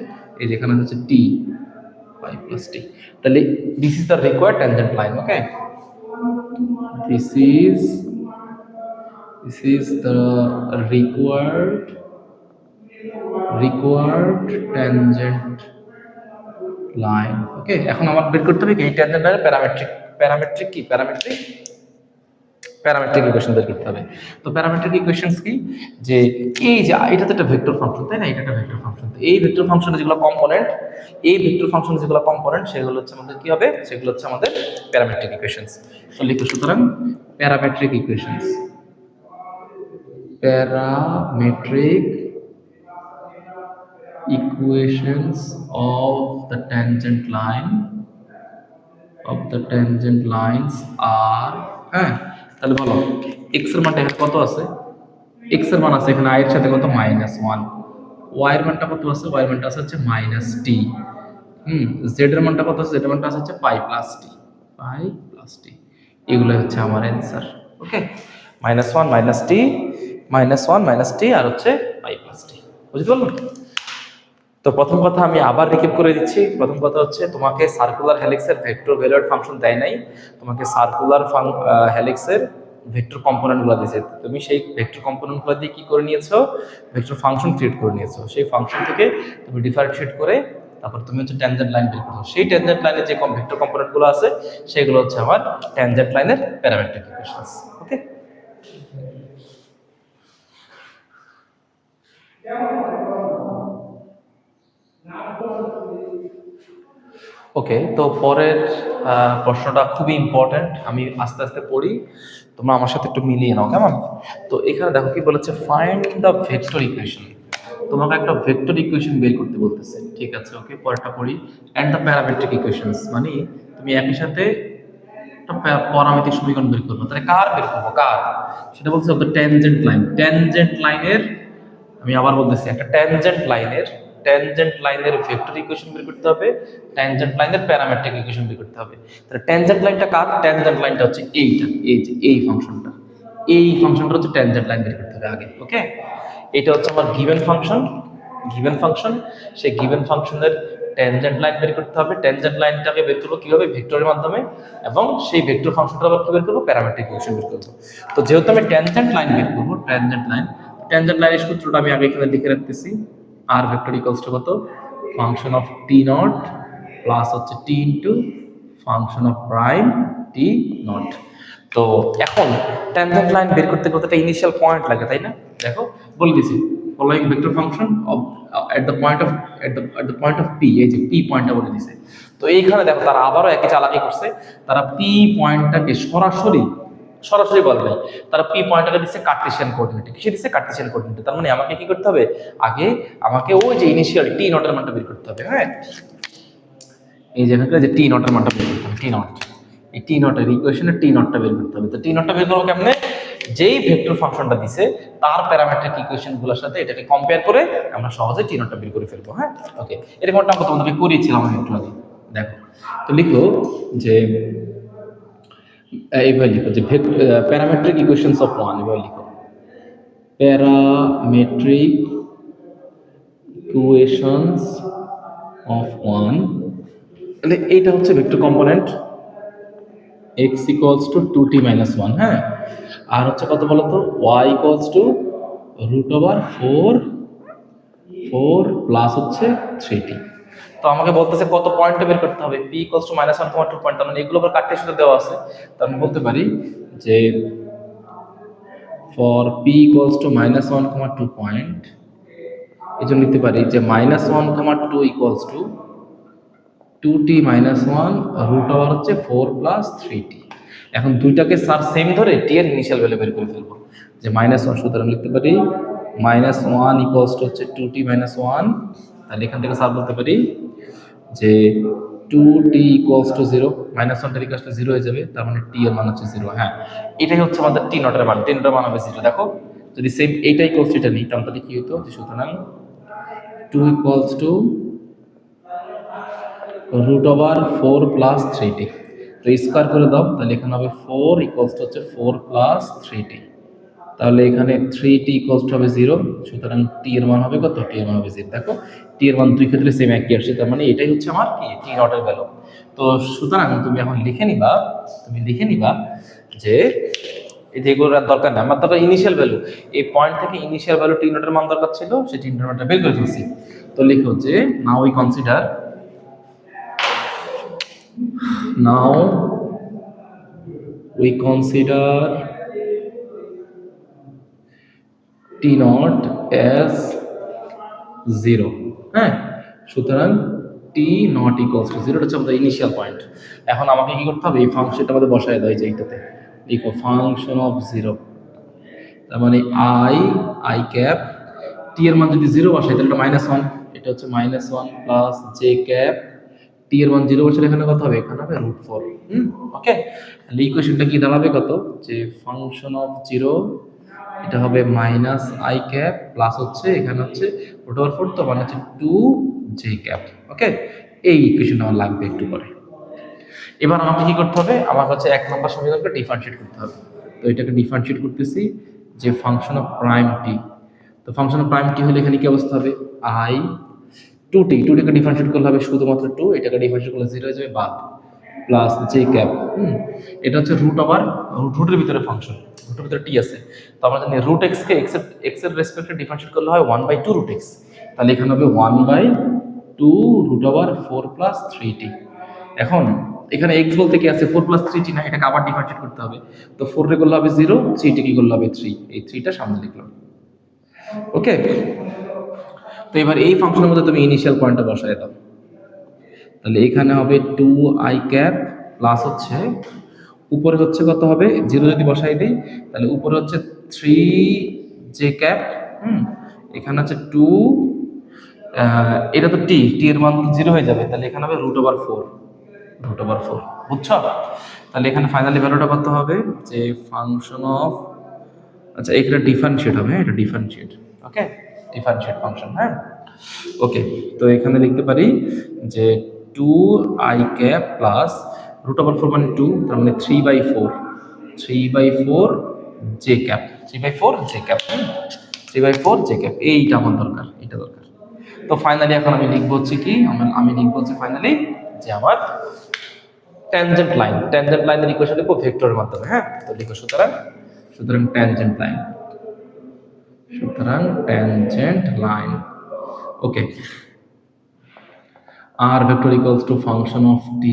এই যেখানে হচ্ছে টি, পাই প্লাস টি, তাহলে this is the required tangent line. Okay, this is the required tangent line. Okay, এখন আমার বের করতে হবে কি এই ট্যানজেন্ট লাইনের প্যারামেট্রিক প্যারামেট্রিক ইকুয়েশন বের করতে হবে। তো প্যারামেট্রিক ইকুয়েশনস কি, যে এই যে এটা তো একটা ভেক্টর ফাংশন তাই না, এটা একটা ভেক্টর ফাংশন। তো এই ভেক্টর ফাংশনের যেগুলো কম্পোনেন্ট, এই ভেক্টর ফাংশনের যেগুলো কম্পোনেন্ট সেগুলো হচ্ছে আমাদের কি হবে, সেগুলো হচ্ছে আমাদের প্যারামেট্রিক ইকুয়েশনস। তো লিখো সুতরাং parametric equations, parametric equations of the tangent lines are, হ্যাঁ তাহলে বলো x এর মানটা এখানে কত আছে, x এর মান আছে এখানে i এর সাথে কত -1, y এর মানটা কত আছে, y এর মানটা আছে হচ্ছে -t, z এর মানটা কত আছে, z এর মানটা আছে হচ্ছে পাই প্লাস t, এগুলো হচ্ছে আমার অ্যানসার। ওকে, -1 -t আর হচ্ছে পাই প্লাস t, বুঝতে পারলো? তো প্রথম কথা আমি আবার রিক্যাপ করে দিচ্ছি। প্রথম কথা হচ্ছে তোমাকে সার্কুলার হেলিক্সের ভেক্টর ভ্যালুয়েড ফাংশন দেয় নাই, তোমাকে সার্কুলার হেলিক্সের ভেক্টর কম্পোনেন্টগুলো দিয়েছে। তুমি সেই ভেক্টর কম্পোনেন্টগুলো দিয়ে কি করে নিয়েছো, ভেক্টর ফাংশন ক্রিয়েট করে নিয়েছো। সেই ফাংশন থেকে তুমি ডিফারেন্সিয়েট করে তারপর তুমি হচ্ছে ট্যানজেন্ট লাইন বের করছো। সেই ট্যানজেন্ট লাইনে যে ভেক্টর কম্পোনেন্টগুলো আছে সেগুলো হচ্ছে আমার ট্যানজেন্ট লাইনের প্যারামেট্রিক ইকুয়েশনস। ওকে, ওকে। তো পরের প্রশ্নটা খুবই ইম্পর্ট্যান্ট, আমি আস্তে আস্তে পড়ি, তোমরা আমার সাথে একটু মিলিয়ে নাও কেমন। তো এখানে দেখো কি বলেছে, ফাইন্ড দ্য ভেক্টর ইকুয়েশন। তোমাকে একটা ভেক্টর ইকুয়েশন বের করতে বলতেছে, ঠিক আছে। ওকে, পরেরটা পড়ি, অ্যান্ড দ্য প্যারামেট্রিক ইকুয়েশনস, মানে তুমি একই সাথে একটা পরামিতিক সমীকরণ বের করবো। তাহলে কার বের করবো, কার, সেটা বলছে দ্য ট্যানজেন্ট লাইন। ট্যানজেন্ট লাইনের, আমি আবার বলতেছি, একটা ট্যানজেন্ট লাইনের ভেক্টর ইকুয়েশন বের করতে হবে, ট্যানজেন্ট লাইনের প্যারামেট্রিক ইকুয়েশন বের করতে হবে। তাহলে ট্যানজেন্ট লাইনটা কার, ট্যানজেন্ট লাইনটা হচ্ছে এইটা, এই যে এই ফাংশনটা, এই ফাংশনটা হচ্ছে ট্যানজেন্ট লাইন বের করতে হবে আগে। ওকে, এটা হচ্ছে আমার গিভেন ফাংশন, সেই গিভেন ফাংশনের ট্যানজেন্ট লাইন বের করতে হবে। ট্যানজেন্ট লাইনটাকে বের করবো কিভাবে, ভেক্টরের মাধ্যমে, এবং সেই ভেক্টর ফাংশনটা আবার কি বের করবো, প্যারামেট্রিক ইকুয়েশন বের করবো। তো যেহেতু আমি ট্যানজেন্ট লাইন বের করবো, ট্যানজেন্ট লাইনের সূত্রটা আমি আগে এখানে লিখে রাখতেছি, আর ভেক্টর ইকুয়ালস টু কত, function of t naught plus হচ্ছে t into function of prime T not. তো এখন ট্যানজেন্ট লাইন বের করতে কতটা ইনিশিয়াল পয়েন্ট লাগে তাই না, দেখো বলে দিছি, following vector function of at the point of p, এই যে p পয়েন্টটা বলে দিছে। তো এইখানে দেখো তারা আবারও একই চালাকি করছে, তারা p পয়েন্টটাকে সরাসরি বলবে, তারা p পয়েন্টটাকে দিচ্ছে কার্টেসিয়ান কোঅর্ডিনেটে। কিসে দিচ্ছে, কার্টেসিয়ান কোঅর্ডিনেটে। তার মানে আমাকে কি করতে হবে, আগে আমাকে ওই যে ইনিশিয়াল টি নটের মানটা বের করতে হবে। হ্যাঁ, এই যে এখানে যে টি নটের মানটা বের করতে হবে, টি নট, এই টি নটের ইকুয়েশনে টি নটটা বের করতে হবে। তো টি নটটা বের করবো কেমনে, যেই ভেক্টর ফাংশনটা দিছে তার প্যারামেট্রিক ইকুয়েশনগুলোর সাথে এটাকে কম্পেয়ার করে আমরা সহজে টি নটটা বের করে ফেলবো। হ্যাঁ, ওকে, এরকমটা আমরা তোমাদেরকে করিয়েছিলাম আমি একটু আগে। দেখো, তো লিখো যে এইভাবে লিখো যে প্যারামেট্রিক ইকুয়েশনস অফ ওয়ান, এভাবে লিখো, প্যারামেট্রিক ইকুয়েশনস অফ ওয়ান। তাহলে এইটা হচ্ছে vector component x equals to 2t minus 1, হ্যাঁ, আর হচ্ছে কত বলতো, y equals to √4 প্লাস হচ্ছে 3t। তো আমাকে বলতেছে কত পয়েন্টে বের করতে হবে, p equals to -1,2 পয়েন্ট, মানে এগুলো আবার কার্টেসিয়ানে দেওয়া আছে। তো আমি বলতে পারি যে for p equals to -1,2 point, এই জন্য নিতে পারি যে -1,2 equals to 2t minus 1 √ হচ্ছে 4 প্লাস 3t। এখন দুইটাকে স্যার সেম ধরে t এর ইনিশিয়াল ভ্যালু বের করে ফেলবো, যে -1, সুতরাং লিখতে পারি -1 ইকুয়ালস টু হচ্ছে 2t minus 1। তাহলে এখান থেকে স্যার বলতে পারি যে 2t equals to 0, -1 equals to 0 হয়ে যাবে, তার মানে t এর মান হচ্ছে 0। হ্যাঁ, এটাই হচ্ছে আমাদের t নটের মান, t নটের মান হবে 0। দেখো, যদি সেম এইটা ইকুয়ালস টু এটা নিই তাহলে কি হতো, যে সুতরাং 2 ইকুয়ালস টু √4 প্লাস 3t। তো স্কোয়ার করে দাও, তাহলে এখানে হবে 4 ইকুয়ালস টু হচ্ছে 4 প্লাস 3t। তাহলে এখানে 3t ইকুয়ালস টু হবে 0, সুতরাং t এর মান হবে কত, t এর মান হবে 0। দেখো, t এর মান দুই ক্ষেত্রে সেম একই আসছে, তার মানে এটাই হচ্ছে আমার কি, t নটের ভ্যালু। তো সুতরাং তুমি এখন লিখে নিবা যে এই যেগুলোর দরকার না, আমার দরকার ইনিশিয়াল ভ্যালু। এই পয়েন্ট থেকে ইনিশিয়াল ভ্যালু টি নটের মান দরকার ছিল, সেই টি নটের মানটা বের করে ফেলছি। তো লিখো যে now we consider, now we consider T not S 0, হ্যাঁ। সুতরাং টি নট ইকুয়ালস টু 0 হচ্ছে আমাদের ইনিশিয়াল পয়েন্ট। এখন আমাকে কি করতে হবে, এই ফাংশনটা আমাদের বসায় দেয় যে এইটাতে লিখো ফাংশন অফ 0, তার মানে আই ক্যাপ টি এর মান যদি 0 বসাই তাহলে এটা -1, এটা হচ্ছে -1 প্লাস জে ক্যাপ টি এর মান 0 বসালে এখানে কত হবে, এখানে হবে √4। ওকে, তাহলে ইকুয়েশনটা কি দাঁড়াবে কত, যে ফাংশন অফ 0 এটা হবে -i ক্যাপ প্লাস হচ্ছে এখানে হচ্ছে √4, তো মানে হচ্ছে 2j ক্যাপ। ওকে, এই ইকুয়েশন আমার লাগবে একটু পরে। এবার আমাকে কি করতে হবে, আমার হচ্ছে 1 নম্বর সমীকরণকে ডিফারেন্সিয়েট করতে হবে। তো এটাকে ডিফারেন্সিয়েট করতেছি যে ফাংশন অফ প্রাইম টি। তো ফাংশন অফ প্রাইম টি হলে এখানে কি অবস্থা হবে, i 2t, 2টিকে ডিফারেন্সিয়েট করলে হবে শুধুমাত্র 2, এটাকে ডিফারেন্সিয়েট করলে 0 হয়ে যাবে বাদ, প্লাস জে ক্যাপ। এটা হচ্ছে রুটের ভিতরে ফাংশন, রুটের ভিতরে টি আছে, তো আমরা জানি রুট এক্স কে এক্স এর রেসপেক্টে ডিফারেন্সিয়েট করলে হয় 1/2 রুট এক্স, তাহলে এখানে হবে 1/2 √4 প্লাস 3t। এখন এখানে x বলতে কি আছে, 4 প্লাস 3t না, এটাকে আবার ডিফারেন্সিয়েট করতে হবে। তো 4 রে করলে হবে 0, 3 টি কি করলে হবে 3, এই 3টা সামনে লিখলাম। ওকে, তো এবার এই ফাংশনের মধ্যে তুমি ইনিশিয়াল পয়েন্টটা বসায় দাও, তাহলে এখানে হবে 2i ক্যাপ প্লাস হচ্ছে উপরে হচ্ছে কত হবে, 0 যদি বসাই দিই তাহলে উপরে হচ্ছে 3j ক্যাপ, এখানে হচ্ছে 2, এটা তো টি এর মান 0 হয়ে যাবে, তাহলে এখানে হবে √4, বুঝছো? তাহলে এখানে ফাইনালি ভ্যালুটা কত হবে, যে ফাংশন অফ, আচ্ছা এখানে ডিফারেন্সিয়েট হবে, এটা ডিফারেন্সিয়েট, ওকে, ডিফারেন্সিয়েট ফাংশন, হ্যাঁ। ওকে, তো এখানে লিখতে পারি যে 2i ক্যাপ প্লাস √4 মানে 2, তার মানে 3/4 j cap, 3/4 j cap, 3/4 j cap, এইটা আমার দরকার, এটা দরকার। তো ফাইনালি এখন আমি লিখবো হচ্ছে কি, আমি লিখবো হচ্ছে ফাইনালি যে আমার ট্যানজেন্ট লাইনের ইকুয়েশন লিখবো ভেক্টরের মাধ্যমে, হ্যাঁ। তো লিখো সুতরাং tangent line, okay, r vector equals to function of t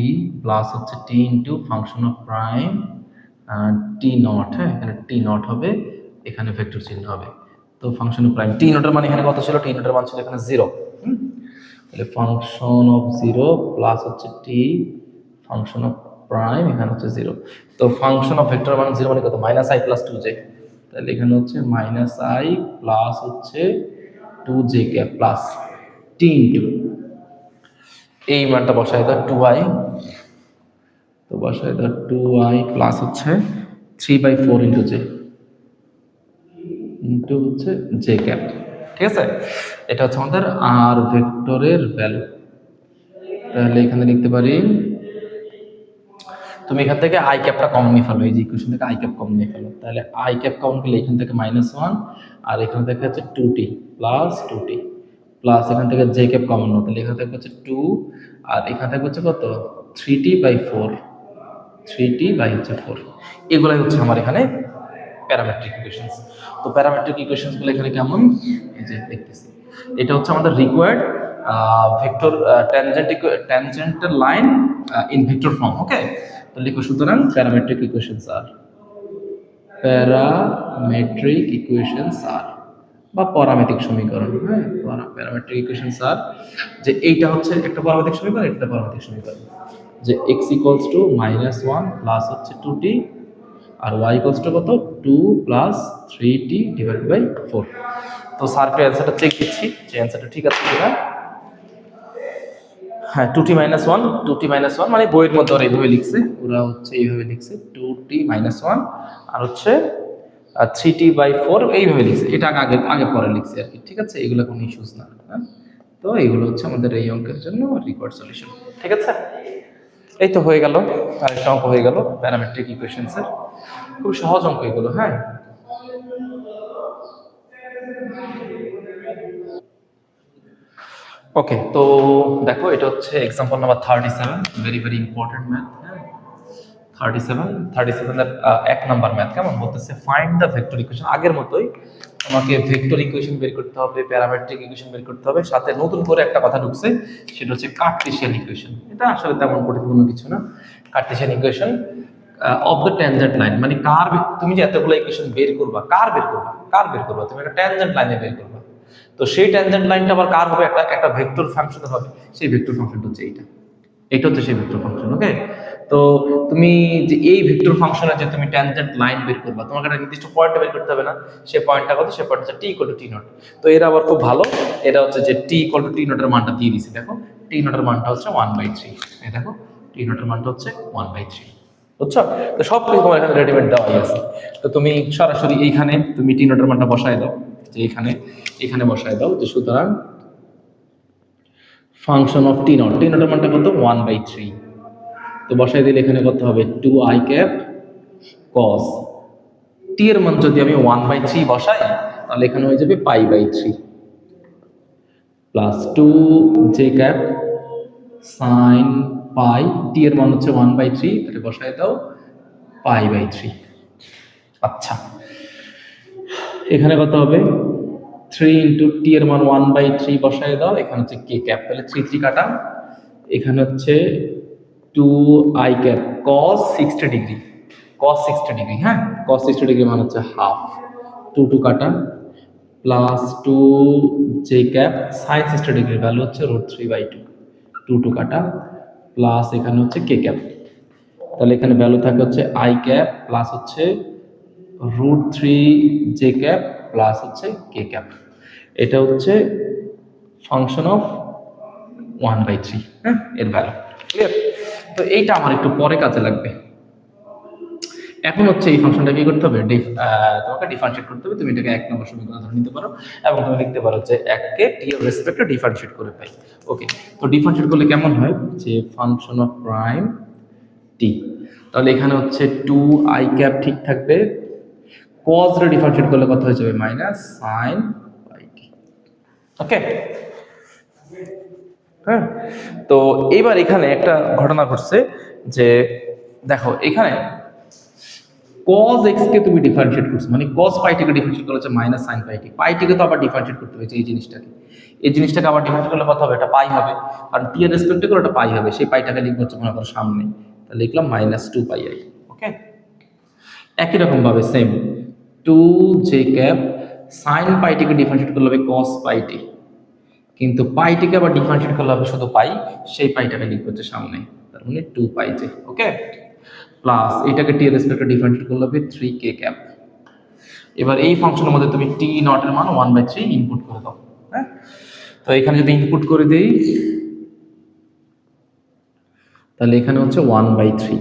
plus হচ্ছে t into function of prime t not, হ্যাঁ, এখানে t নট হবে, এখানে ভেক্টর চিহ্ন হবে। তো ফাংশন অফ প্রাইম t নটের মান এখানে কত ছিল, t নটের মান ছিল এখানে 0, তাহলে ফাংশন অফ 0 প্লাস হচ্ছে t ফাংশন অফ প্রাইম এখানে হচ্ছে 0। তো ফাংশন অফ ভেক্টর মান 0 মানে কত, -i প্লাস 2j, তাহলে এখানে হচ্ছে -i প্লাস হচ্ছে 2j cap plus t into এই মানটা বসায় দাও 2i, তো বসায় দাও 2i প্লাস হচ্ছে 3/4 ইনটু j ইনটু হচ্ছে j ক্যাপ, ঠিক আছে। এটা হচ্ছে আমাদের r ভেক্টরের ভ্যালু। তাহলে এখানে লিখতে পারি, তুমি এখান থেকে i ক্যাপটা কমন নিয়ে ফেলো, এই যে ইকুয়েশন থেকে i ক্যাপ কমন নিয়ে ফেলো, তাহলে i ক্যাপ কমন করলে এখান থেকে -1 আর এখান থেকে হচ্ছে 2t প্লাস 2t প্লাস এখান থেকে j ক্যাপ কমন নাও, তাহলে এখান থেকে হচ্ছে 2 আর এখান থেকে হচ্ছে কত 3t/4, 3t/4, এগুলাই হচ্ছে আমার এখানে প্যারামেট্রিক ইকুয়েশনস। তো প্যারামেট্রিক ইকুয়েশনসগুলো এখানে কেমন, এই যে দেখতেছি, এটা হচ্ছে আমাদের required vector tangential line in vector form. Okay, তো লিখো সুতরাং প্যারামেট্রিক ইকুয়েশনস আর বা পরামিতিক সমীকরণ, হ্যাঁ, প্যারামেট্রিক ইকুয়েশনস আর যে এইটা হচ্ছে একটা পরামিতিক সমীকরণ, একটা পরামিতিক সমীকরণ, যে x ইকুয়ালস টু -1 প্লাস হচ্ছে 2t R y equals to কত 2 প্লাস 3t ডিভাইডেড বাই 4। তো স্যারকে অ্যান্সারটা চেক দিচ্ছি যে অ্যান্সারটা ঠিক আছে কিনা। হ্যাঁ, 2t-1 মানে বইয়ের মধ্যে ওরা এইভাবে লিখছে, ওরা হচ্ছে এইভাবে লিখছে 2t-1 আর হচ্ছে 3t/4 এইভাবে লিখছে, এটা আগে পরে লিখছে আর কি, ঠিক আছে। এগুলো কোনো ইস্যুস না, হ্যাঁ। তো এইগুলো হচ্ছে আমাদের এই অঙ্কের জন্য রিকোয়ার্ড সলিউশন, ঠিক আছে। এই তো হয়ে গেল, আরেকটা অঙ্ক হয়ে গেল প্যারামেট্রিক ইকুয়েশনসের, খুব সহজ অঙ্ক এগুলো, হ্যাঁ। ওকে, তো দেখো এটা হচ্ছে example number 37, very very important math, হ্যাঁ। 37 এর 1 নাম্বার ম্যাথ কেমন বলতেছে, ফাইন্ড দ্য ভেক্টর ইকুয়েশন। আগের মতোই তোমাকে ভেক্টর ইকুয়েশন বের করতে হবে, প্যারামেট্রিক ইকুয়েশন বের করতে হবে, সাথে নতুন করে একটা কথা ঢুকছে, সেটা হচ্ছে কার্টেসিয়ান ইকুয়েশন। এটা আসলে তেমন কঠিন কোনো কিছু না। Cartesian equation of the tangent line, মানে তুমি যে এতগুলো ইকুয়েশন বের করবা, কার বের করবা, তুমি একটা ট্যানজেন্ট লাইনে বের করবা। তো সেই ট্যানজেন্ট লাইনটা আবার কার হবে, একটা ভেক্টর ফাংশনের হবে। সেই ভেক্টর ফাংশনটা হচ্ছে এইটা হচ্ছে সেই ভেক্টর ফাংশন। ওকে, তো তুমি যে এই ভেক্টর ফাংশনে যে তুমি ট্যানজেন্ট লাইন বের করবা, তোমাকে একটা নির্দিষ্ট পয়েন্টে বের করতে হবে না? সেই পয়েন্টটা কত? সেই পয়েন্ট হচ্ছে T equal to T not. তো এরা আবার খুব ভালো, এটা হচ্ছে যে টি ইকুয়াল টু টি নটের মানটা দিয়ে দিছে। দেখো টি নটের মানটা হচ্ছে 1/3। এই দেখো টি নটের মানটা হচ্ছে 1/3, বুঝছো? তো সব কিছু তোমার এখানে রেডিমেড দেওয়াই আছে। তো তুমি সরাসরি এইখানে তুমি টি নটের মানটা বসায় দাও, যে এখানে বসায় দাও, যে সুতরাং ফাংশন অফ টি নটের মানটা কত? 1/3। তো বসাই দিলে এখানে কত হবে? 2i ক্যাপ cos টি এর মান যদি আমি 1/3 বসাই, তাহলে এখানে হয়ে যাবে π/3 প্লাস 2j ক্যাপ sin পাই, টি এর মান হচ্ছে 1/3, তাহলে বসাই দাও π/3। আচ্ছা, এখানে কত হবে? 3 ইন্টু টি এর মান 1/3 বসাই দাও, এখানে হচ্ছে k ক্যাপ, তাহলে 3 কাটা, এখানে হচ্ছে 2i ক্যাপ cos 60 ডিগ্রি, হ্যাঁ, cos 60 ডিগ্রি মানে হচ্ছে হাফ, 2 কাটা, plus 2j cap sin 60 degree value হচ্ছে √3/2, 2 কাটা, প্লাস এখানে হচ্ছে k ক্যাপ, তাহলে এখানে ভ্যালু থাকে হচ্ছে i ক্যাপ প্লাস হচ্ছে √3j ক্যাপ প্লাস হচ্ছে k ক্যাপ। এটা হচ্ছে ফাংশন অফ 1/3, হ্যাঁ, এর ভ্যালু। ক্লিয়ার? তো এইটা আমার একটু পরে কাজে লাগবে। এখন হচ্ছে এই ফাংশনটা কি করতে হবে? তোমাকে ডিফারেন্সিয়েট করতে হবে। তুমি এটাকে 1 নম্বর সমীকরণ ধরে নিতে পারো, এবং তুমি লিখতে পারো যে 1 কে টি এর রেসপেক্টে ডিফারেন্সিয়েট করে পাই। ওকে, তো ডিফারেন্সিয়েট করলে কেমন হয়? যে ফাংশন অফ প্রাইম টি, তাহলে এখানে হচ্ছে 2i ক্যাপ ঠিক থাকবে, cos রে ডিফারেন্সিয়েট করলে কত হয়ে যাবে? Minus sin πt। ওকে, হ্যাঁ, তো এইবার এখানে একটা ঘটনা ঘটছে যে দেখো এখানে cos x কে তুমি ডিফারেন্সিয়েট করছো, মানে cos πt কে ডিফারেন্সিয়েট করলে হচ্ছে মাইনাস sin πt, πt কে তো আবার ডিফারেন্সিয়েট করতে হয়েছে এই জিনিসটাকে আবার ডিফারেন্সিয়েট করলে কত হবে? এটা পাই হবে, কারণ টি এর রেসপেক্টে করে এটা পাই হবে, সেই পাইটাকে লিখবো হচ্ছে মনে করো সামনে, তাহলে লিখলাম -2πi। ওকে, একই রকম ভাবে same 2j cap sin πt কে ডিফারেন্সিয়েট করলে হবে cos πt, কিন্তু পাইটিকে আবার ডিফারেন্সিয়েট করলে হবে শুধু পাই, সেই পাইটাকে লিখবো হচ্ছে সামনে, তার মানে 2πj। ওকে, প্লাস এটাকে টি এর রেসপেক্টে ডিফারেন্সিয়েট করলে হবে 3k ক্যাপ। এবার এই ফাংশনের মধ্যে তুমি টি নট এর মান 1/3 ইনপুট করে দাও। হ্যাঁ, তো এখানে যদি ইনপুট করে দেই, তাহলে এখানে হচ্ছে 1/3।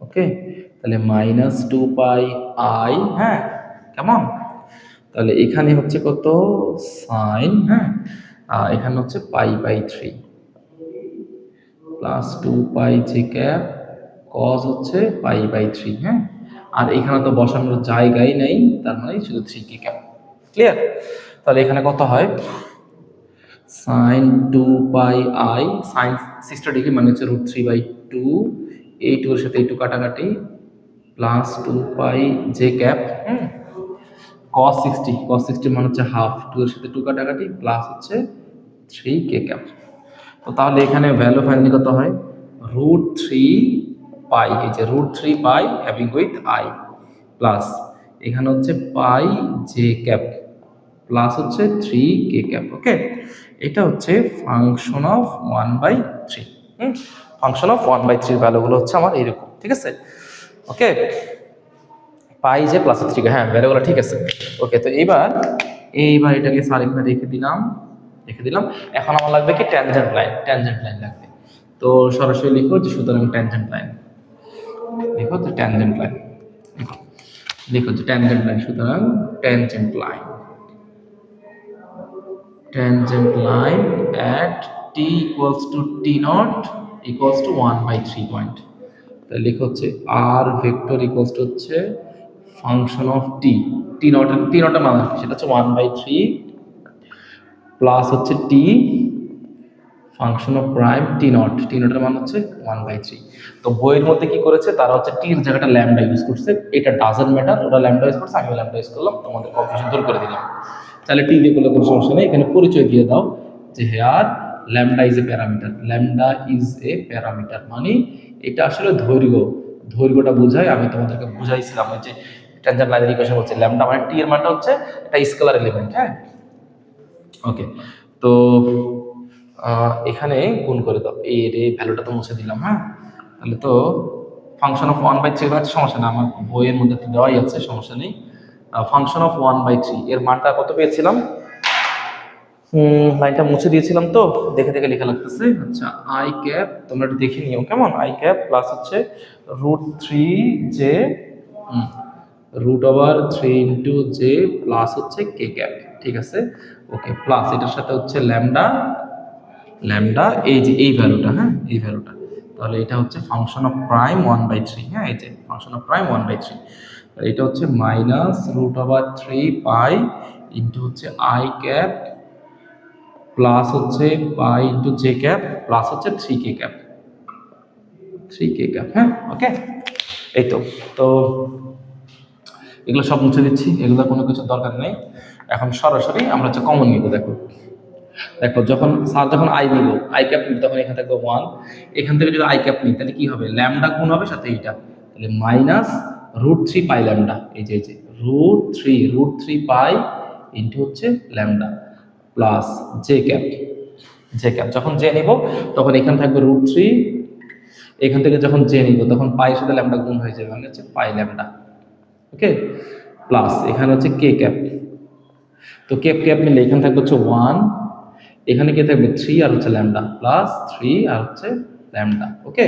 ওকে, তাহলে -2πi, হ্যাঁ, কেমন? তাহলে এখানে হচ্ছে কত? sin, হ্যাঁ, এখানে হচ্ছে π/3 প্লাস 2πj ক্যাপ cos হচ্ছে π/3, হ্যাঁ, আর এখানে তো বসানোর জায়গাই নাই, তার মানে শুধু 3k ক্যাপ। ক্লিয়ার? তাহলে এখানে কত হয়? sin 2πi sin 60 ডিগ্রি মানে হচ্ছে √3/2, এই 2 এর সাথে এই 2 কাটাকাটি, প্লাস 2πj ক্যাপ, cos 60 মানে হচ্ছে হাফ, 2 এর সাথে 2 কাটাকাটি, প্লাস হচ্ছে 3k ক্যাপ। তো তাহলে এখানে ভ্যালু ফাইনালি কত হয়? √3π, এই যে √3π হ্যাভিং উইথ i, প্লাস এখানে হচ্ছে পাই জে ক্যাপ, প্লাস হচ্ছে 3k ক্যাপ। ওকে, এটা হচ্ছে ফাংশন অফ 1/3। ফাংশন অফ 1/3 ভ্যালুগুলো হচ্ছে আমার এইরকম, ঠিক আছে? ওকে, পাই জে প্লাস 3k, হ্যাঁ, ভ্যালুগুলো ঠিক আছে। ওকে, তো এইবার এটাকে স্যার এখানে রেখে দিলাম। এখন আমার লাগবে কি? ট্যানজেন্ট লাইন লাগবে। তো সরাসরি লিখো যে সুতরাং ট্যানজেন্ট লাইন, লিখো যে ট্যানজেন্ট লাইন, সুতরাং tangent line at t equals to t naught equals to 1/3 point. তাহলে লিখো হচ্ছে r ভেক্টর ইকুয়ালস টু হচ্ছে ফাংশন অফ টি নটের মান সেটা হচ্ছে 1/3 প্লাস হচ্ছে টি ফাংশন অফ প্রাইম টি নটের মান হচ্ছে 1/3। তো বইয়ের মধ্যে কি করেছে তারা হচ্ছে টির জায়গাটা ল্যামডা ইউজ করছে, এটা ডাজন্ট ম্যাটার, ওরা ল্যামডা ইউজ করছে, আমি ল্যামডা ইউজ করলাম, তোমাদের কনফিউশন দূর করে দিলাম। তাহলে টি দিয়ে করলে কোনো সমস্যা নেই, এখানে পরিচয় দিয়ে দাও যে here lambda is a parameter, মানে এটা আসলে দৈর্ঘ্য, দৈর্ঘ্যটা বোঝায়, আমি তোমাদেরকে বুঝাইছিলাম ওই যে ট্যানজেন্ট লাইনের ইকুয়েশন হচ্ছে ল্যামডা মানে টি এর মানটা হচ্ছে একটা স্কেলার এলিমেন্ট। হ্যাঁ, ওকে। তো এখানে গুণ করে দাও, এর এই ভ্যালুটা তো মুছে দিলাম। হ্যাঁ, তাহলে তো ফাংশন অফ 1/3 হচ্ছে, সমস্যা না, আমার বইয়ের মধ্যে তো দেওয়াই আছে, সমস্যা নেই। ফাংশন অফ 1/3 এর মানটা কত পেয়েছিলাম, লাইনটা মুছে দিয়েছিলাম তো দেখে দেখে লেখা লাগতেছে। আচ্ছা, আই ক্যাপ তোমরা একটু দেখে নিও কেমন, আই ক্যাপ প্লাস হচ্ছে √3 জে √3 ইন্টু জে প্লাস হচ্ছে কে ক্যাপ, ঠিক আছে, ওকে, প্লাস এটার সাথে হচ্ছে ল্যামডা, ল্যামডা এই যে এই ভ্যালুটা, হ্যাঁ এই ভ্যালুটা, তাহলে এটা হচ্ছে ফাংশন অফ প্রাইম 1/3। হ্যাঁ, এই যে ফাংশন অফ প্রাইম 1/3, এটা হচ্ছে মাইনাস √3 পাই ইন্টু হচ্ছে আই ক্যাপ প্লাস হচ্ছে pi into J cap plus হচ্ছে 3k ক্যাপ, 3k ক্যাপ। হ্যাঁ, ওকে, এই তো। তো এগুলো সব মুছে দিচ্ছি, এগুলো কোনো কিছু দরকার নেই। এখন সরাসরি আমরা হচ্ছে কমন নিব। দেখো দেখো যখন স্যার যখন আই নিব, আই ক্যাপ নিব, তখন এখানে থাকবে 1, এখান থেকে যদি আই ক্যাপ নিই তাহলে কি হবে, ল্যামডা গুণ হবে সাথে এইটা, তাহলে মাইনাস √3 পাই ল্যামডা, এই যে √3 পাই ইন্টু হচ্ছে lambda plus j cap, J cap যখন জে নিব তখন এখানে থাকবে √3, এখান থেকে যখন জে নিব তখন পাই সাথে ল্যামডা গুণ হয়ে যাবে, মানে হচ্ছে পাই ল্যামডা, ওকে, প্লাস এখানে হচ্ছে কে ক্যাপ, তো ক্যাপ ক্যাপ মিলে এখানে থাকবে হচ্ছে 1, এখানে কি থাকবে 3 আর হচ্ছে ল্যামডা, প্লাস 3 আর হচ্ছে ল্যামডা, ওকে।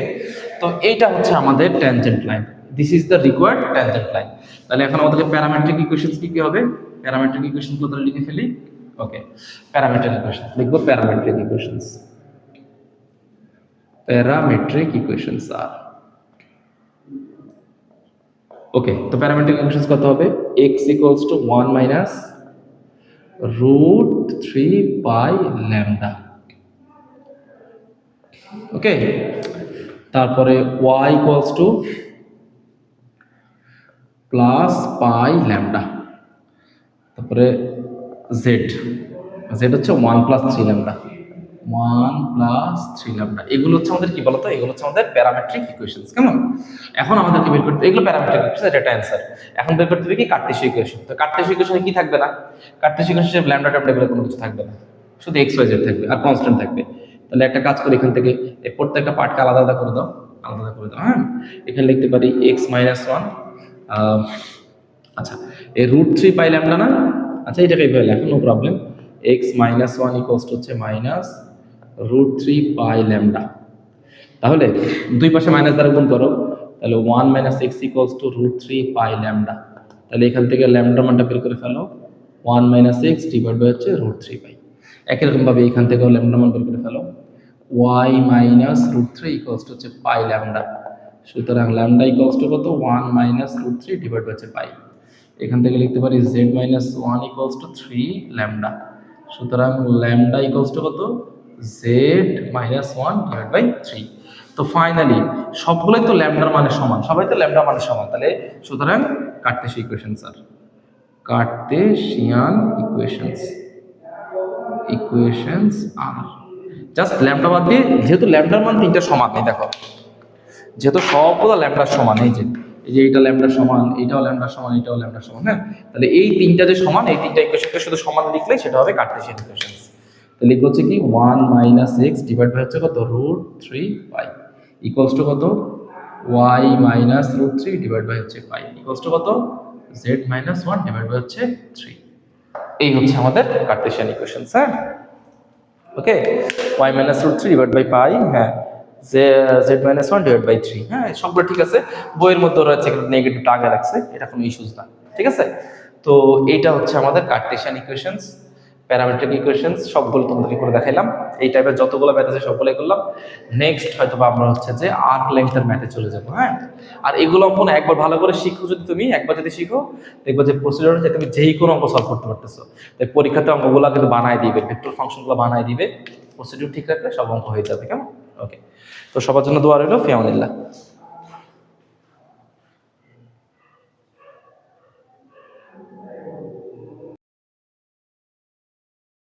তো এইটা হচ্ছে আমাদের tangent line, this is the required tangent line. তাহলে এখন আমাদের প্যারামেট্রিক ইকুয়েশনস কি কি হবে, প্যারামেট্রিক ইকুয়েশনগুলো তাহলে লিখে ফেলি। ওকে, প্যারামেট্রিক ইকুয়েশন লিখবো, প্যারামেট্রিক ইকুয়েশনস, প্যারামেট্রিক ইকুয়েশনস আর ওকে। তো প্যারামেট্রিক ইকুয়েশনস কত হবে, x = 1 মাইনাস √3 পাই ল্যামডা, ওকে। তারপরে y = প্লাস পাই ল্যামডা, তারপরে z হচ্ছে 1 + 3 ল্যামডা, 1 + 3 ল্যামডা। এগুলো হচ্ছে আমাদের কি বলতো, এগুলো হচ্ছে আমাদের প্যারামেট্রিক ইকুয়েশনস, কেমন। এখন আমাদেরকে বের করতে, এগুলো প্যারামেট্রিক ইকুয়েশন, এটা অ্যানসার। এখন বের করতে হবে কি কার্টেসীয় ইকুয়েশন। তো কার্টেসীয় ইকুয়েশনে কি থাকবে না, কার্টেসীয় ইকুয়েশনে ল্যামডা টাইম এগুলো কোনো কিছু থাকবে না, শুধু x y z থাকবে আর কনস্ট্যান্ট থাকবে। তাহলে একটা কাজ করি, এখান থেকে এই প্রত্যেকটা পার্টকে আলাদা আলাদা করে দাও, আলাদা করে দাও। হ্যাঁ, এখানে লিখতে পারি x - 1, আচ্ছা এই √3 পাই ল্যামডা না, আচ্ছা এটাকে এইভাবে লেখো, নো প্রবলেম, x - 1 হচ্ছে মাইনাস √3 পাই ল্যামডা। তাহলে দুই পাশে মাইনাস দ্বারা গুণ করো, তাহলে 1 - x = √3 পাই ল্যামডা। তাহলে এখান থেকে ল্যামডা মানটা বের করে ফেলো, 1 - x ডিভাইড বাই হচ্ছে √3 পাই। একই রকম ভাবে এখান থেকেও ল্যামডা মান বের করে ফেলো, y - √3 হচ্ছে পাই ল্যামডা। সুতরাং ল্যামডা কত, 1 - √3 ডিভাইড বাই হচ্ছে পাই। এখান থেকে লিখতে পারি z - 1 = 3 ল্যামডা। সুতরাং ল্যামডা কত, z - 1 ডিভাইড বাই 3। তো ফাইনালি সবগুলোই তো ল্যামডার মানের সমান, সবাই তো ল্যামডা মানের সমান, তাহলে সুতরাং কার্টেসীয় ইকুয়েশন স্যার, কার্টেসিয়ান ইকুয়েশনস আর জাস্ট ল্যামডা বাদ দিয়ে, যেহেতু ল্যামডার মান তিনটা সমান, এই দেখো যেহেতু সবগুলো ল্যামডার সমান, এই যে এইটা ল্যামডার সমান, এইটাও ল্যামডার সমান, এইটাও ল্যামডার সমান, হ্যাঁ, তাহলে এই তিনটা যে সমান, এই তিনটা ইকুয়েশনকে শুধু সমান লিখলেই সেটা হবে কার্টেসিয়ান ইকুয়েশনস। তাহলে লিখবো হচ্ছে কি 1 - x ডিভাইড বাই হচ্ছে কত, √3 পাই ইকুয়ালস টু কত, y - √3 ডিভাইড বাই হচ্ছে পাই ইকুয়ালস টু কত, z - 1 ডিভাইড বাই হচ্ছে 3। এই হচ্ছে আমাদের কার্টেসিয়ান ইকুয়েশনস। হ্যাঁ, ওকে, y - √3 ডিভাইড বাই পাই, হ্যাঁ, z - 1 ডিভাইড বাই 3। হ্যাঁ, সবগুলো ঠিক আছে, বইয়ের মধ্যে রয়েছে নেগেটিভটা আগে রাখছে, এটা কোনো ইস্যুস না, ঠিক আছে। তো এইটা হচ্ছে আমাদের কার্টেসিয়ান ইকুয়েশনস, প্যারামেট্রিক ইকুয়েশনস, সবগুলো তোমাদেরকে করে দেখাইলাম। এই টাইপের যতগুলো ম্যাথ আছে সবগুলোই করলাম। নেক্সট হয়তো বা আমরা হচ্ছে যে আর্ক লেংথের ম্যাথে চলে যাবো। হ্যাঁ, আর এগুলো অঙ্কন একবার ভালো করে শিখো, যদি তুমি একবার যদি শিখো দেখবো যে প্রসিডিউর যে তুমি যেই কোনো অঙ্ক সলভ করতে পারতেছো। তাই পরীক্ষাতে অঙ্কগুলো কিন্তু বানায় দিবে, ভেক্টর ফাংশনগুলো বানায় দিবে, প্রসিডিউর ঠিক রাখলে সব অঙ্ক হয়ে যাবে, কেমন। ওকে, তো সবার জন্য দোয়া রইল, ফি আমানিল্লাহ।